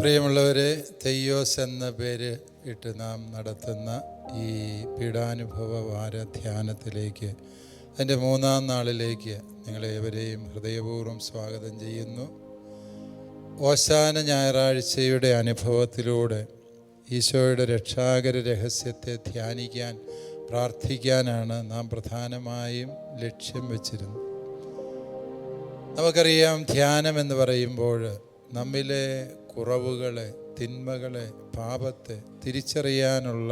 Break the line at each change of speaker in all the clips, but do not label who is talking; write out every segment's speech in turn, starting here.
പ്രിയമുള്ളവരെ, തെയ്യോസ് എന്ന പേര് ഇട്ട് നാം നടത്തുന്ന ഈ പീഡാനുഭവ വാര ധ്യാനത്തിലേക്ക്, അതിൻ്റെ 3-ാം നാളിലേക്ക് നിങ്ങളേവരെയും ഹൃദയപൂർവ്വം സ്വാഗതം ചെയ്യുന്നു. ഓശാന ഞായറാഴ്ചയുടെ അനുഭവത്തിലൂടെ ഈശോയുടെ രക്ഷാകര രഹസ്യത്തെ ധ്യാനിക്കാൻ, പ്രാർത്ഥിക്കാനാണ് നാം പ്രധാനമായും ലക്ഷ്യം വച്ചിരുന്നത്. നമുക്കറിയാം, ധ്യാനം എന്ന് പറയുമ്പോൾ നമ്മിലെ കുറവുകളെ, തിന്മകളെ, പാപത്തെ തിരിച്ചറിയാനുള്ള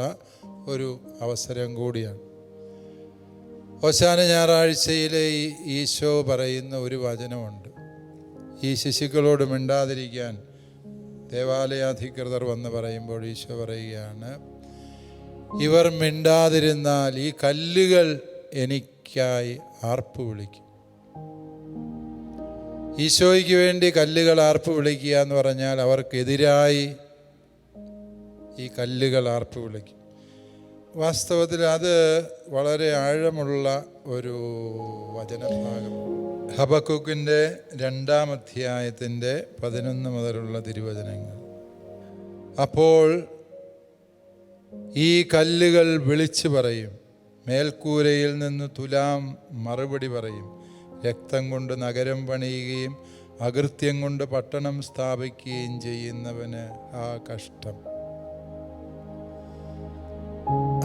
ഒരു അവസരം കൂടിയാണ്. ഓശാന ഞായറാഴ്ചയിലെ ഈശോ പറയുന്ന ഒരു വചനമുണ്ട്. ഈ ശിശുക്കളോട് മിണ്ടാതിരിക്കാൻ ദേവാലയാധികൃതർ വന്ന് പറയുമ്പോൾ ഈശോ പറയുകയാണ്, ഇവർ മിണ്ടാതിരുന്നാൽ ഈ കല്ലുകൾ എനിക്കായി ആർപ്പ് വിളിക്കും. ഈശോയ്ക്ക് വേണ്ടി കല്ലുകൾ ആർപ്പ് വിളിക്കുക എന്ന് പറഞ്ഞാൽ അവർക്കെതിരായി ഈ കല്ലുകൾ ആർപ്പ് വിളിക്കും. വാസ്തവത്തിൽ അത് വളരെ ആഴമുള്ള ഒരു വചനഭാഗം. ഹബക്കൂക്കിൻ്റെ 2-ാം അധ്യായത്തിൻ്റെ 11 മുതലുള്ള തിരുവചനങ്ങൾ. അപ്പോൾ ഈ കല്ലുകൾ വിളിച്ചു പറയും, മേൽക്കൂരയിൽ നിന്ന് തുലാം മറുപടി പറയും. രക്തം കൊണ്ട് നഗരം പണിയുകയും അകൃത്യം കൊണ്ട് പട്ടണം സ്ഥാപിക്കുകയും ചെയ്യുന്നവന് ആ കഷ്ടം.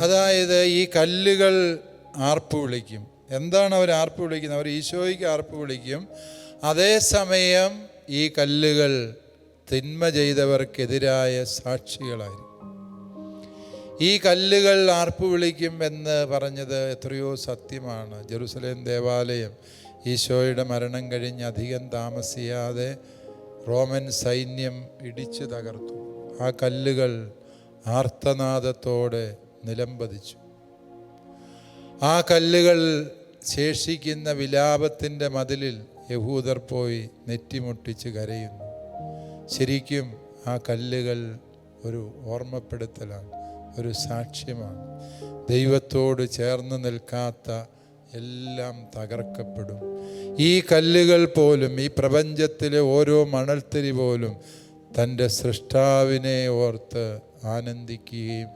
അതായത് ഈ കല്ലുകൾ ആർപ്പ് വിളിക്കും. എന്താണ് അവർ ആർപ്പ് വിളിക്കുന്നത്? അവർ ഈശോയ്ക്ക് ആർപ്പ് വിളിക്കും. അതേസമയം ഈ കല്ലുകൾ തിന്മ ചെയ്തവർക്കെതിരായ സാക്ഷികളായിരിക്കും. ഈ കല്ലുകൾ ആർപ്പ് വിളിക്കും എന്ന് പറഞ്ഞത് എത്രയോ സത്യമാണ്. ജെറുസലേം ദേവാലയം ഈശോയുടെ മരണം കഴിഞ്ഞ് അധികം താമസിയാതെ റോമൻ സൈന്യം ഇടിച്ചു തകർത്തു. ആ കല്ലുകൾ ആർത്തനാദത്തോടെ നിലംപതിച്ചു. ആ കല്ലുകൾ ശേഷിക്കുന്ന വിലാപത്തിൻ്റെ മതിലിൽ യഹൂദർ പോയി നെറ്റിമുട്ടിച്ച് കരയുന്നു. ശരിക്കും ആ കല്ലുകൾ ഒരു ഓർമ്മപ്പെടുത്തലാണ്, ഒരു സാക്ഷ്യമാണ്. ദൈവത്തോട് ചേർന്ന് നിൽക്കാത്ത എല്ലാം തകർക്കപ്പെടും. ഈ കല്ലുകൾ പോലും, ഈ പ്രപഞ്ചത്തിലെ ഓരോ മണൽത്തരി പോലും തൻ്റെ സൃഷ്ടാവിനെ ഓർത്ത് ആനന്ദിക്കുകയും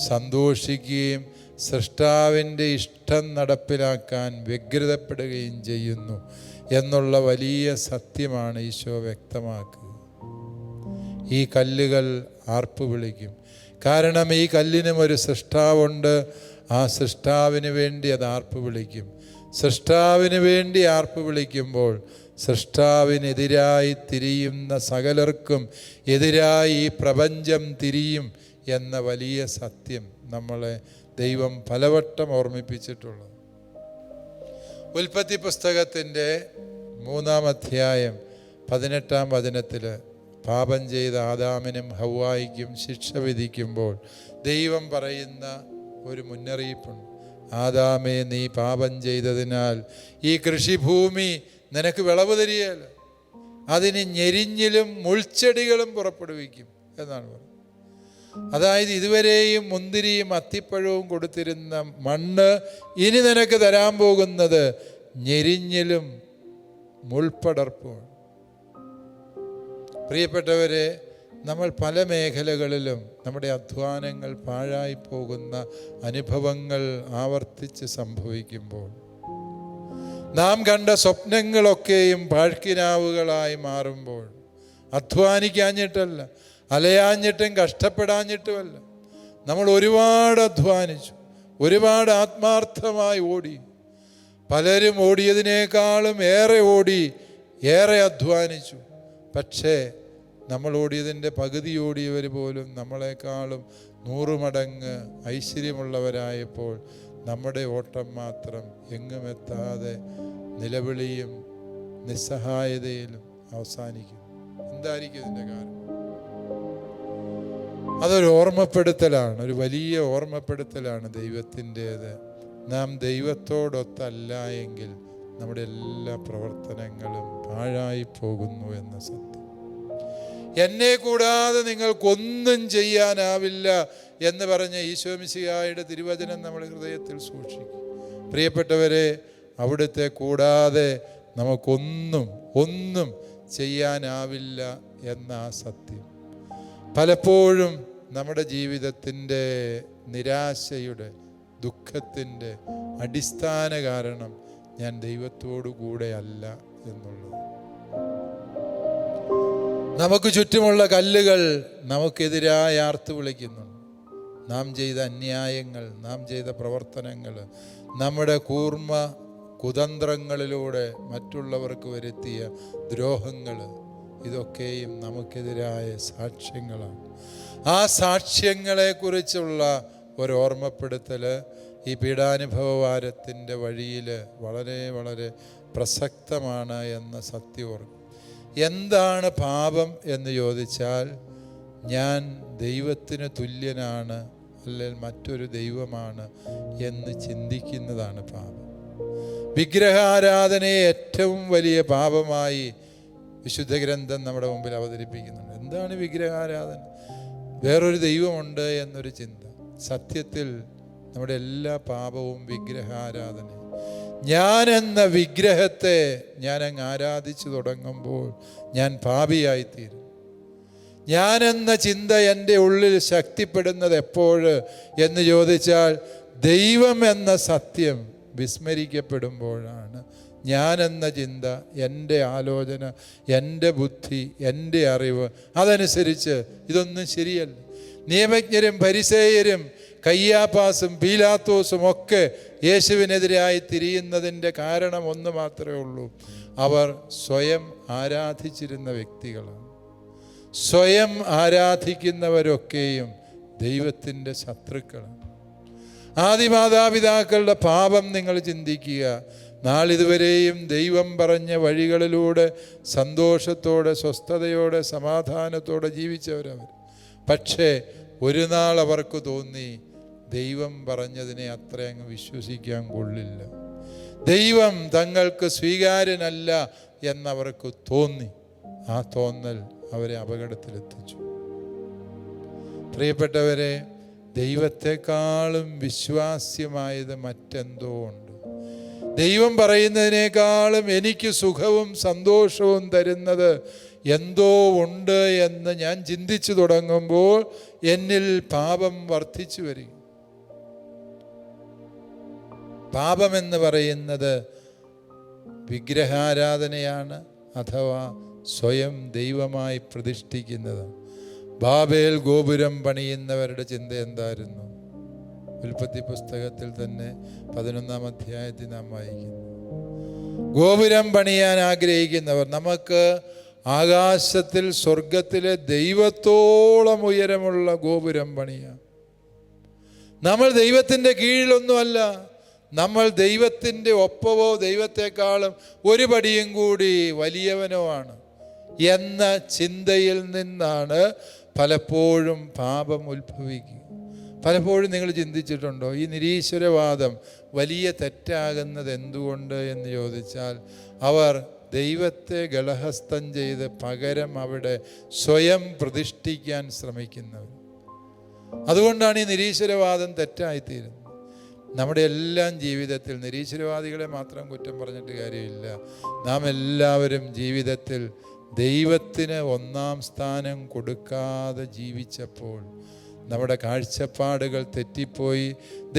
സന്തോഷിക്കുകയും സൃഷ്ടാവിൻ്റെ ഇഷ്ടം നടപ്പിലാക്കാൻ വ്യഗ്രതപ്പെടുകയും ചെയ്യുന്നു എന്നുള്ള വലിയ സത്യമാണ് ഈശോ വ്യക്തമാക്കുക. ഈ കല്ലുകൾ ആർപ്പ് വിളിക്കും. കാരണം ഈ കല്ലിനും ഒരു സൃഷ്ടാവുണ്ട്. ആ സൃഷ്ടാവിന് വേണ്ടി അത് ആർപ്പ് വിളിക്കും. സൃഷ്ടാവിന് വേണ്ടി ആർപ്പ് വിളിക്കുമ്പോൾ സൃഷ്ടാവിനെതിരായി തിരിയുന്ന സകലർക്കും എതിരായി ഈ പ്രപഞ്ചം തിരിയും എന്ന വലിയ സത്യം നമ്മളെ ദൈവം പലവട്ടം ഓർമ്മിപ്പിച്ചിട്ടുള്ളത്. ഉൽപ്പത്തി പുസ്തകത്തിൻ്റെ 3-ാം അധ്യായം 18-ാം വചനത്തിൽ പാപം ചെയ്ത ആദാമിനും ഹവ്വായിക്കും ശിക്ഷ വിധിക്കുമ്പോൾ ദൈവം പറയുന്ന ഒരു മുന്നറിയിപ്പുണ്ട്. ആദാമേ, നീ പാപം ചെയ്തതിനാൽ ഈ കൃഷിഭൂമി നിനക്ക് വിളവ് തരികയില്ല, അതിന് ഞെരിഞ്ഞിലും മുൾച്ചെടികളും പുറപ്പെടുവിക്കും എന്നാണ് പറയുന്നത്. അതായത് ഇതുവരെയും മുന്തിരിയും അത്തിപ്പഴവും കൊടുത്തിരുന്ന മണ്ണ് ഇനി നിനക്ക് തരാൻ പോകുന്നത് ഞെരിഞ്ഞിലും മുൾപ്പടർപ്പുമാണ്. പ്രിയപ്പെട്ടവരെ, നമ്മൾ പല മേഖലകളിലും നമ്മുടെ അധ്വാനങ്ങൾ പാഴായി പോകുന്ന അനുഭവങ്ങൾ ആവർത്തിച്ച് സംഭവിക്കുമ്പോൾ, നാം കണ്ട സ്വപ്നങ്ങളൊക്കെയും പാഴ്ക്കിനാവുകളായി മാറുമ്പോൾ, അധ്വാനിക്കാഞ്ഞിട്ടല്ല, അലയാഞ്ഞിട്ടും കഷ്ടപ്പെടാഞ്ഞിട്ടുമല്ല, നമ്മൾ ഒരുപാട് അധ്വാനിച്ചു, ഒരുപാട് ആത്മാർത്ഥമായി ഓടി. പലരും ഓടിയതിനേക്കാളും ഏറെ ഓടി, ഏറെ അധ്വാനിച്ചു. പക്ഷേ നമ്മൾ ഓടിയതിൻ്റെ പകുതി ഓടിയവർ പോലും നമ്മളെക്കാളും 100 മടങ്ങ് ഐശ്വര്യമുള്ളവരായപ്പോൾ നമ്മുടെ ഓട്ടം മാത്രം എങ്ങുമെത്താതെ നിലവിളിയും നിസ്സഹായതയിലും അവസാനിക്കും. എന്തായിരിക്കും ഇതിൻ്റെ കാരണം? അതൊരു ഓർമ്മപ്പെടുത്തലാണ്, ഒരു വലിയ ഓർമ്മപ്പെടുത്തലാണ് ദൈവത്തിൻ്റേത്. നാം ദൈവത്തോടൊത്തല്ല എങ്കിൽ നമ്മുടെ എല്ലാ പ്രവർത്തനങ്ങളും പാഴായി പോകുന്നു എന്ന സത്യം. എന്നെ കൂടാതെ നിങ്ങൾക്കൊന്നും ചെയ്യാനാവില്ല എന്ന് പറഞ്ഞ ഈശോ മിശിഹായുടെ തിരുവചനം നമ്മൾ ഹൃദയത്തിൽ സൂക്ഷിക്കും. പ്രിയപ്പെട്ടവരെ, അവിടുത്തെ കൂടാതെ നമുക്കൊന്നും ചെയ്യാനാവില്ല എന്ന ആ സത്യം. പലപ്പോഴും നമ്മുടെ ജീവിതത്തിൻ്റെ നിരാശയുടെ, ദുഃഖത്തിൻ്റെ അടിസ്ഥാന കാരണം ഞാൻ ദൈവത്തോടു കൂടെ അല്ല എന്നുള്ളത്. നമുക്ക് ചുറ്റുമുള്ള കല്ലുകൾ നമുക്കെതിരായി ആർത്തു വിളിക്കുന്നുണ്ട്. നാം ചെയ്ത അന്യായങ്ങൾ, നാം ചെയ്ത പ്രവർത്തനങ്ങൾ, നമ്മുടെ കൂർമ്മ കുതന്ത്രങ്ങളിലൂടെ മറ്റുള്ളവർക്ക് വരുത്തിയ ദ്രോഹങ്ങൾ, ഇതൊക്കെയും നമുക്കെതിരായ സാക്ഷ്യങ്ങളാണ്. ആ സാക്ഷ്യങ്ങളെക്കുറിച്ചുള്ള ഒരോർമ്മപ്പെടുത്തൽ ഈ പീഡാനുഭവവാരത്തിൻ്റെ വഴിയിൽ വളരെ വളരെ പ്രസക്തമാണ് എന്ന സത്യം ഓർക്കും. എന്താണ് പാപം എന്ന് ചോദിച്ചാൽ, ഞാൻ ദൈവത്തിന് തുല്യനാണ് അല്ലെങ്കിൽ മറ്റൊരു ദൈവമാണ് എന്ന് ചിന്തിക്കുന്നതാണ് പാപം. വിഗ്രഹാരാധനയെ ഏറ്റവും വലിയ പാപമായി വിശുദ്ധ ഗ്രന്ഥം നമ്മുടെ മുമ്പിൽ അവതരിപ്പിക്കുന്നുണ്ട്. എന്താണ് വിഗ്രഹാരാധന? വേറൊരു ദൈവമുണ്ട് എന്നൊരു ചിന്ത. സത്യത്തിൽ നമ്മുടെ എല്ലാ പാപവും വിഗ്രഹാരാധന. ഞാൻ എന്ന വിഗ്രഹത്തെ ഞാൻ അങ്ങ് ആരാധിച്ചു തുടങ്ങുമ്പോൾ ഞാൻ പാപിയായിത്തീരും. ഞാൻ എന്ന ചിന്ത എൻ്റെ ഉള്ളിൽ ശക്തിപ്പെടുന്നത് എപ്പോൾ എന്ന് ചോദിച്ചാൽ, ദൈവം എന്ന സത്യം വിസ്മരിക്കപ്പെടുമ്പോഴാണ്. ഞാൻ എന്ന ചിന്ത, എൻ്റെ ആലോചന, എൻ്റെ ബുദ്ധി, എൻ്റെ അറിവ്, അതനുസരിച്ച് ഇതൊന്നും ശരിയല്ല. നിയമജ്ഞരും ഫരിസേയരും കയ്യാപ്പാസും പീലാത്തോസും ഒക്കെ യേശുവിനെതിരായി തിരിയുന്നതിൻ്റെ കാരണം ഒന്ന് മാത്രമേ ഉള്ളൂ. അവർ സ്വയം ആരാധിച്ചിരുന്ന വ്യക്തികളാണ്. സ്വയം ആരാധിക്കുന്നവരൊക്കെയും ദൈവത്തിൻ്റെ ശത്രുക്കളാണ്. ആദിമാതാപിതാക്കളുടെ പാപം നിങ്ങൾ ചിന്തിക്കുക. നാളിതുവരെയും ദൈവം പറഞ്ഞ വഴികളിലൂടെ സന്തോഷത്തോടെ, സ്വസ്ഥതയോടെ, സമാധാനത്തോടെ ജീവിച്ചവരവർ. പക്ഷേ ഒരു നാൾ അവർക്ക് തോന്നി, ദൈവം പറഞ്ഞതിനെ അത്ര അങ്ങ് വിശ്വസിക്കാൻ കൊള്ളില്ല, ദൈവം തങ്ങൾക്ക് സ്വീകാര്യനല്ല എന്നവർക്ക് തോന്നി. ആ തോന്നൽ അവരെ അപകടത്തിലെത്തിച്ചു. പ്രിയപ്പെട്ടവരെ, ദൈവത്തെക്കാളും വിശ്വാസ്യമായത് മറ്റെന്തോ ഉണ്ട്. ദൈവം പറയുന്നതിനേക്കാളും എനിക്ക് സുഖവും സന്തോഷവും തരുന്നത് എന്തോ ഉണ്ട് എന്ന് ഞാൻ ചിന്തിച്ചു തുടങ്ങുമ്പോൾ എന്നിൽ പാപം വർദ്ധിച്ചു വരിക. പാപമെന്ന് പറയുന്നത് വിഗ്രഹാരാധനയാണ്, അഥവാ സ്വയം ദൈവമായി പ്രതിഷ്ഠിക്കുന്നത്. ബാബേൽ ഗോപുരം പണിയുന്നവരുടെ ചിന്ത എന്തായിരുന്നു? ഉൽപ്പത്തി പുസ്തകത്തിൽ തന്നെ 11-ാം അധ്യായത്തിൽ നാം വായിക്കുന്നു. ഗോപുരം പണിയാൻ ആഗ്രഹിക്കുന്നവർ, നമുക്ക് ആകാശത്തിൽ സ്വർഗത്തിലെ ദൈവത്തോളം ഉയരമുള്ള ഗോപുരം പണിയാം. നമ്മൾ ദൈവത്തിൻ്റെ കീഴിലൊന്നുമല്ല, നമ്മൾ ദൈവത്തിൻ്റെ ഒപ്പവോ ദൈവത്തെക്കാളും ഒരു പടിയും കൂടി വലിയവനോ ആണ് എന്ന ചിന്തയിൽ നിന്നാണ് പലപ്പോഴും പാപം ഉത്ഭവിക്കുക. പലപ്പോഴും നിങ്ങൾ ചിന്തിച്ചിട്ടുണ്ടോ, ഈ നിരീശ്വരവാദം വലിയ തെറ്റാകുന്നത് എന്തുകൊണ്ട് എന്ന് ചോദിച്ചാൽ, അവർ ദൈവത്തെ ഗളഹസ്ഥം ചെയ്ത് പകരം അവിടെ സ്വയം പ്രതിഷ്ഠിക്കാൻ ശ്രമിക്കുന്നവർ. അതുകൊണ്ടാണ് ഈ നിരീശ്വരവാദം തെറ്റായിത്തീരുന്നത്. നമ്മുടെ എല്ലാം ജീവിതത്തിൽ, നിരീശ്വരവാദികളെ മാത്രം കുറ്റം പറഞ്ഞിട്ട് കാര്യമില്ല, നാം എല്ലാവരും ജീവിതത്തിൽ ദൈവത്തിന് ഒന്നാം സ്ഥാനം കൊടുക്കാതെ ജീവിച്ചപ്പോൾ നമ്മുടെ കാഴ്ചപ്പാടുകൾ തെറ്റിപ്പോയി.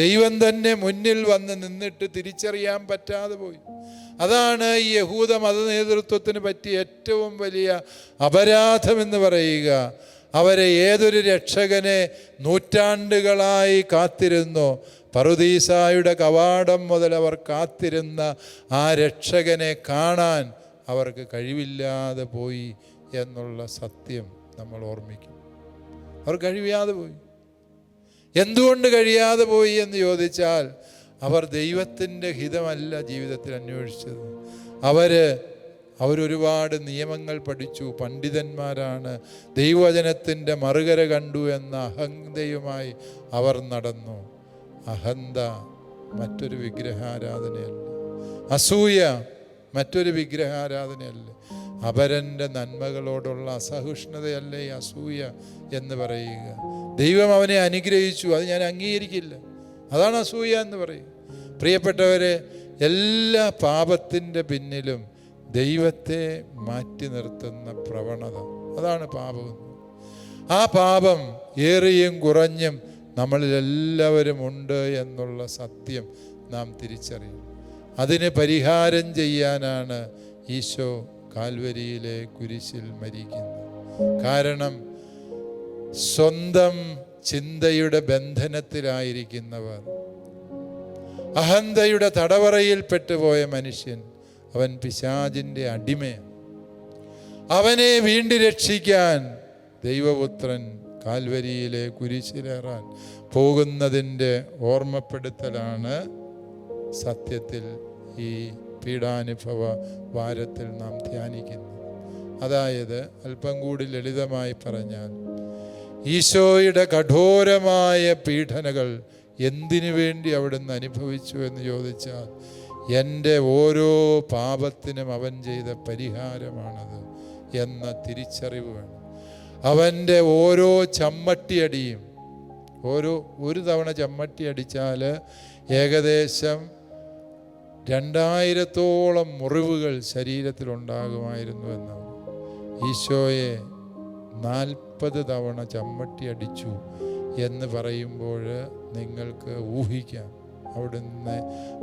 ദൈവം തന്നെ മുന്നിൽ വന്ന് നിന്നിട്ട് തിരിച്ചറിയാൻ പറ്റാതെ പോയി. അതാണ് ഈ യഹൂദ മത നേതൃത്വത്തിന് പറ്റിയ ഏറ്റവും വലിയ അപരാധമെന്ന് പറയുക. അവരെ ഏതൊരു രക്ഷകനെ നൂറ്റാണ്ടുകളായി കാത്തിരുന്നോ, പറുദീസായുടെ കവാടം മുതൽ അവർ കാത്തിരുന്ന ആ രക്ഷകനെ കാണാൻ അവർക്ക് കഴിവില്ലാതെ പോയി എന്നുള്ള സത്യം നമ്മൾ ഓർമ്മിക്കും. അവർ കഴിയാതെ പോയി. എന്തുകൊണ്ട് കഴിയാതെ പോയി എന്ന് ചോദിച്ചാൽ, അവർ ദൈവത്തിൻ്റെ ഹിതമല്ല ജീവിതത്തിൽ അന്വേഷിച്ചത്. അവരൊരുപാട് നിയമങ്ങൾ പഠിച്ചു, പണ്ഡിതന്മാരാണ്, ദൈവവചനത്തിൻ്റെ മറുകര കണ്ടു എന്ന അഹന്തയുമായി അവർ നടന്നു. അഹന്ത മറ്റൊരു വിഗ്രഹാരാധനയല്ല, അസൂയ മറ്റൊരു വിഗ്രഹാരാധനയല്ല, അപരൻ്റെ നന്മകളോടുള്ള അസഹിഷ്ണുതയല്ലേ ഈ അസൂയ എന്ന് പറയുക. ദൈവം അവനെ അനുഗ്രഹിച്ചു, അത് ഞാൻ അംഗീകരിക്കില്ല, അതാണ് അസൂയ എന്ന് പറയും. പ്രിയപ്പെട്ടവരെ, എല്ലാ പാപത്തിൻ്റെ പിന്നിലും ദൈവത്തെ മാറ്റി നിർത്തുന്ന പ്രവണത, അതാണ് പാപം. ആ പാപം ഏറിയും കുറഞ്ഞും നമ്മളിലെല്ലാവരും ഉണ്ട് എന്നുള്ള സത്യം നാം തിരിച്ചറിയും. അതിന് പരിഹാരം ചെയ്യാനാണ് ഈശോ കാൽവരിയിലെ കുരിശിൽ മരിക്കുന്നത്. കാരണം സ്വന്തം ചിന്തയുടെ ബന്ധനത്തിലായിരിക്കുന്നവർ, അഹന്തയുടെ തടവറയിൽ പെട്ടുപോയ മനുഷ്യൻ, അവൻ പിശാചിൻ്റെ അടിമയാണ്. അവനെ വീണ്ടും രക്ഷിക്കാൻ ദൈവപുത്രൻ കാൽവരിയിലെ കുരിശിലേറാൻ പോകുന്നതിൻ്റെ ഓർമ്മപ്പെടുത്തലാണ് സത്യത്തിൽ ഈ പീഡാനുഭവ വാരത്തിൽ നാം ധ്യാനിക്കുന്നത്. അതായത് അല്പം കൂടി ലളിതമായി പറഞ്ഞാൽ, ഈശോയുടെ കഠോരമായ പീഡനകൾ എന്തിനു വേണ്ടി അവിടുന്ന് അനുഭവിച്ചു എന്ന് ചോദിച്ചാൽ, എൻ്റെ ഓരോ പാപത്തിനും അവൻ ചെയ്ത പരിഹാരമാണത് എന്ന തിരിച്ചറിവ് വേണം. അവൻ്റെ ഓരോ ചമ്മട്ടിയടിയും, ഒരു തവണ ചമ്മട്ടി അടിച്ചാൽ ഏകദേശം 2000-ഓളം മുറിവുകൾ ശരീരത്തിലുണ്ടാകുമായിരുന്നു എന്നാണ്. ഈശോയെ 40 തവണ ചമ്മട്ടി അടിച്ചു എന്ന് പറയുമ്പോൾ നിങ്ങൾക്ക് ഊഹിക്കാം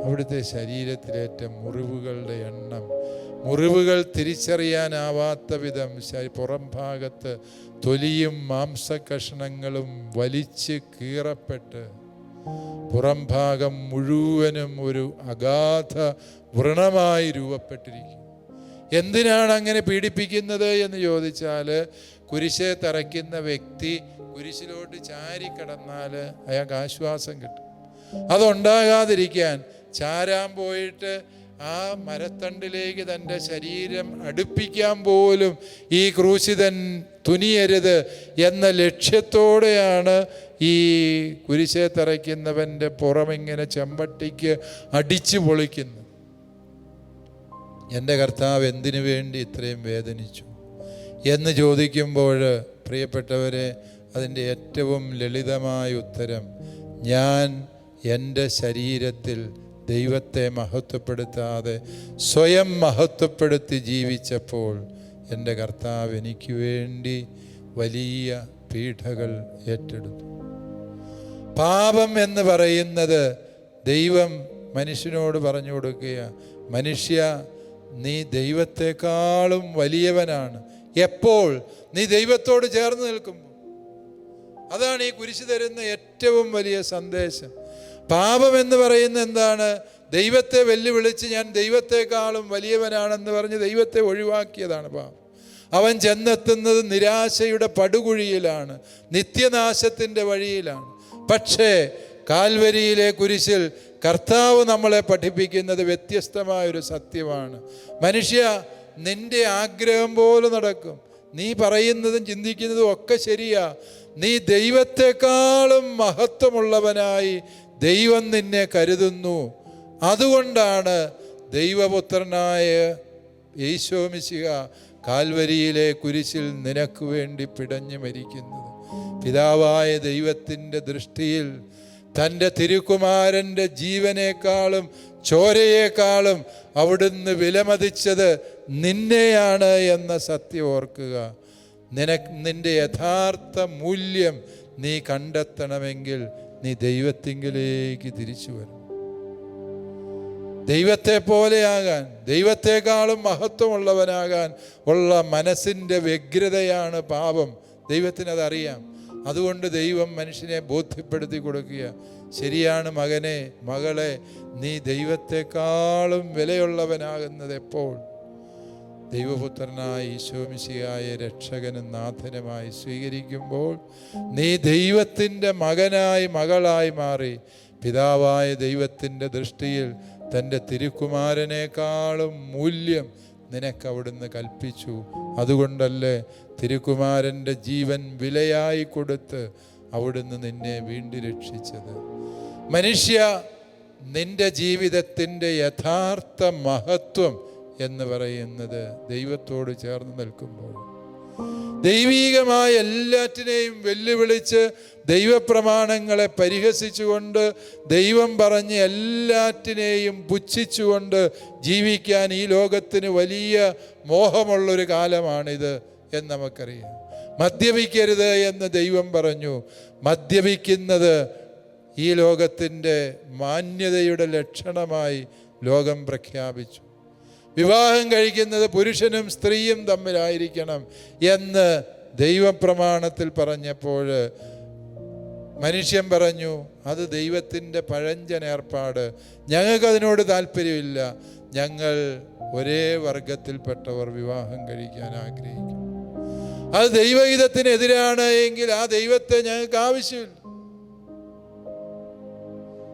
അവിടുത്തെ ശരീരത്തിലേറ്റ മുറിവുകളുടെ എണ്ണം. മുറിവുകൾ തിരിച്ചറിയാനാവാത്ത വിധം പുറം ഭാഗത്ത് തൊലിയും മാംസകഷ്ണങ്ങളും വലിച്ച് കീറപ്പെട്ട് പുറം ഭാഗം മുഴുവനും ഒരു അഗാധ വ്രണമായി രൂപപ്പെട്ടിരിക്കും. എന്തിനാണ് അങ്ങനെ പീഡിപ്പിക്കുന്നത് എന്ന് ചോദിച്ചാൽ, കുരിശെ തറയ്ക്കുന്ന വ്യക്തി കുരിശിലോട്ട് ചാരിക്കിടന്നാൽ അയാൾക്ക് ആശ്വാസം കിട്ടും. അതുണ്ടാകാതിരിക്കാൻ ചാരാൻ പോയിട്ട് ആ മരത്തണ്ടിലേക്ക് തൻ്റെ ശരീരം അടുപ്പിക്കാൻ പോലും ഈ ക്രൂശിതൻ തുനിയരുത് എന്ന ലക്ഷ്യത്തോടെയാണ് ഈ കുരിശെ തറയ്ക്കുന്നവൻ്റെ പുറമിങ്ങനെ ചെമ്പട്ടിക്ക് അടിച്ചു പൊളിക്കുന്നത്. എൻ്റെ കർത്താവ് എന്തിനു വേണ്ടി ഇത്രയും വേദനിച്ചു എന്ന് ചോദിക്കുമ്പോൾ, പ്രിയപ്പെട്ടവരെ, അതിൻ്റെ ഏറ്റവും ലളിതമായ ഉത്തരം, ഞാൻ എൻ്റെ ശരീരത്തിൽ ദൈവത്തെ മഹത്വപ്പെടുത്താതെ സ്വയം മഹത്വപ്പെടുത്തി ജീവിച്ചപ്പോൾ എൻ്റെ കർത്താവ് എനിക്ക് വേണ്ടി വലിയ പീഡകൾ ഏറ്റെടുത്തു. പാപം എന്ന് പറയുന്നത് ദൈവം മനുഷ്യനോട് പറഞ്ഞു കൊടുക്കുക, മനുഷ്യ, നീ ദൈവത്തെക്കാളും വലിയവനാണ് എപ്പോൾ നീ ദൈവത്തോട് ചേർന്ന് നിൽക്കുമ്പോൾ. അതാണ് ഈ കുരിശ് തരുന്ന ഏറ്റവും വലിയ സന്ദേശം. പാപം എന്ന് പറയുന്ന എന്താണ്? ദൈവത്തെ വെല്ലുവിളിച്ച് ഞാൻ ദൈവത്തെക്കാളും വലിയവനാണെന്ന് പറഞ്ഞ് ദൈവത്തെ ഒഴിവാക്കിയതാണ് പാപം. അവൻ ചെന്നെത്തുന്നത് നിരാശയുടെ പടുകുഴിയിലാണ്, നിത്യനാശത്തിൻ്റെ വഴിയിലാണ്. പക്ഷേ കാൽവരിയിലെ കുരിശിൽ കർത്താവ് നമ്മളെ പഠിപ്പിക്കുന്നത് വ്യത്യസ്തമായൊരു സത്യമാണ്. മനുഷ്യ, നിന്റെ ആഗ്രഹം പോലെ നടക്കും, നീ പറയുന്നതും ചിന്തിക്കുന്നതും ഒക്കെ ശരിയാ, നീ ദൈവത്തെക്കാളും മഹത്വമുള്ളവനായി ദൈവം നിന്നെ കരുതുന്നു. അതുകൊണ്ടാണ് ദൈവപുത്രനായ യേശു മിശിഹ കാൽവരിയിലെ കുരിശിൽ നിനക്ക് വേണ്ടി പിടഞ്ഞു മരിക്കുന്നത്. പിതാവായ ദൈവത്തിൻ്റെ ദൃഷ്ടിയിൽ തൻ്റെ തിരുക്കുമാരൻ്റെ ജീവനേക്കാളും ചോരയേക്കാളും അവിടുന്ന് വിലമതിച്ചത് നിന്നെയാണ് എന്ന സത്യം ഓർക്കുക. നിന്റെ യഥാർത്ഥ മൂല്യം നീ കണ്ടെത്തണമെങ്കിൽ നീ ദൈവത്തിങ്കിലേക്ക് തിരിച്ചു വരണം. ദൈവത്തെ പോലെയാകാൻ, ദൈവത്തെക്കാളും മഹത്വമുള്ളവനാകാൻ ഉള്ള മനസ്സിൻ്റെ വ്യഗ്രതയാണ് പാപം. ദൈവത്തിനതറിയാം. അതുകൊണ്ട് ദൈവം മനുഷ്യനെ ബോധ്യപ്പെടുത്തി കൊടുക്കുക, ശരിയാണ് മകനെ, മകളെ, നീ ദൈവത്തെക്കാളും വിലയുള്ളവനാകുന്നത് എപ്പോൾ? ദൈവപുത്രനായ ഈശോ മിശിഹായെ രക്ഷകനും നാഥനുമായി സ്വീകരിക്കുമ്പോൾ നീ ദൈവത്തിൻ്റെ മകനായി മകളായി മാറി. പിതാവായ ദൈവത്തിൻ്റെ ദൃഷ്ടിയിൽ തൻ്റെ തിരുക്കുമാരനേക്കാളും മൂല്യം നിനക്ക് അവിടുന്ന് കൽപ്പിച്ചു. അതുകൊണ്ടല്ലേ തിരുക്കുമാരൻ്റെ ജീവൻ വിലയായി കൊടുത്ത് അവിടുന്ന് നിന്നെ വീണ്ടും രക്ഷിച്ചത്. മനുഷ്യ, നിന്റെ ജീവിതത്തിൻ്റെ യഥാർത്ഥ മഹത്വം എന്ന് പറയുന്നത് ദൈവത്തോട് ചേർന്ന് നിൽക്കുമ്പോൾ, ദൈവീകമായ എല്ലാറ്റിനെയും വെല്ലുവിളിച്ച് ദൈവപ്രമാണങ്ങളെ പരിഹസിച്ചുകൊണ്ട് ദൈവം പറഞ്ഞ് എല്ലാറ്റിനെയും പുച്ഛിച്ചുകൊണ്ട് ജീവിക്കാൻ ഈ ലോകത്തിന് വലിയ മോഹമുള്ളൊരു കാലമാണിത് എന്ന് നമുക്കറിയാം. മദ്യപിക്കരുത് എന്ന് ദൈവം പറഞ്ഞു. മദ്യപിക്കുന്നത് ഈ ലോകത്തിൻ്റെ മാന്യതയുടെ ലക്ഷണമായി ലോകം പ്രഖ്യാപിച്ചു. വിവാഹം കഴിക്കുന്നത് പുരുഷനും സ്ത്രീയും തമ്മിലായിരിക്കണം എന്ന് ദൈവപ്രമാണത്തിൽ പറഞ്ഞപ്പോൾ മനുഷ്യൻ പറഞ്ഞു, അത് ദൈവത്തിൻ്റെ പഴഞ്ചൻ ഏർപ്പാട്, ഞങ്ങൾക്കതിനോട് താല്പര്യമില്ല, ഞങ്ങൾ ഒരേ വർഗത്തിൽപ്പെട്ടവർ വിവാഹം കഴിക്കാൻ ആഗ്രഹിക്കും. അത് ദൈവഹിതത്തിനെതിരാണ് എങ്കിൽ ആ ദൈവത്തെ ഞങ്ങൾക്ക് ആവശ്യമില്ല.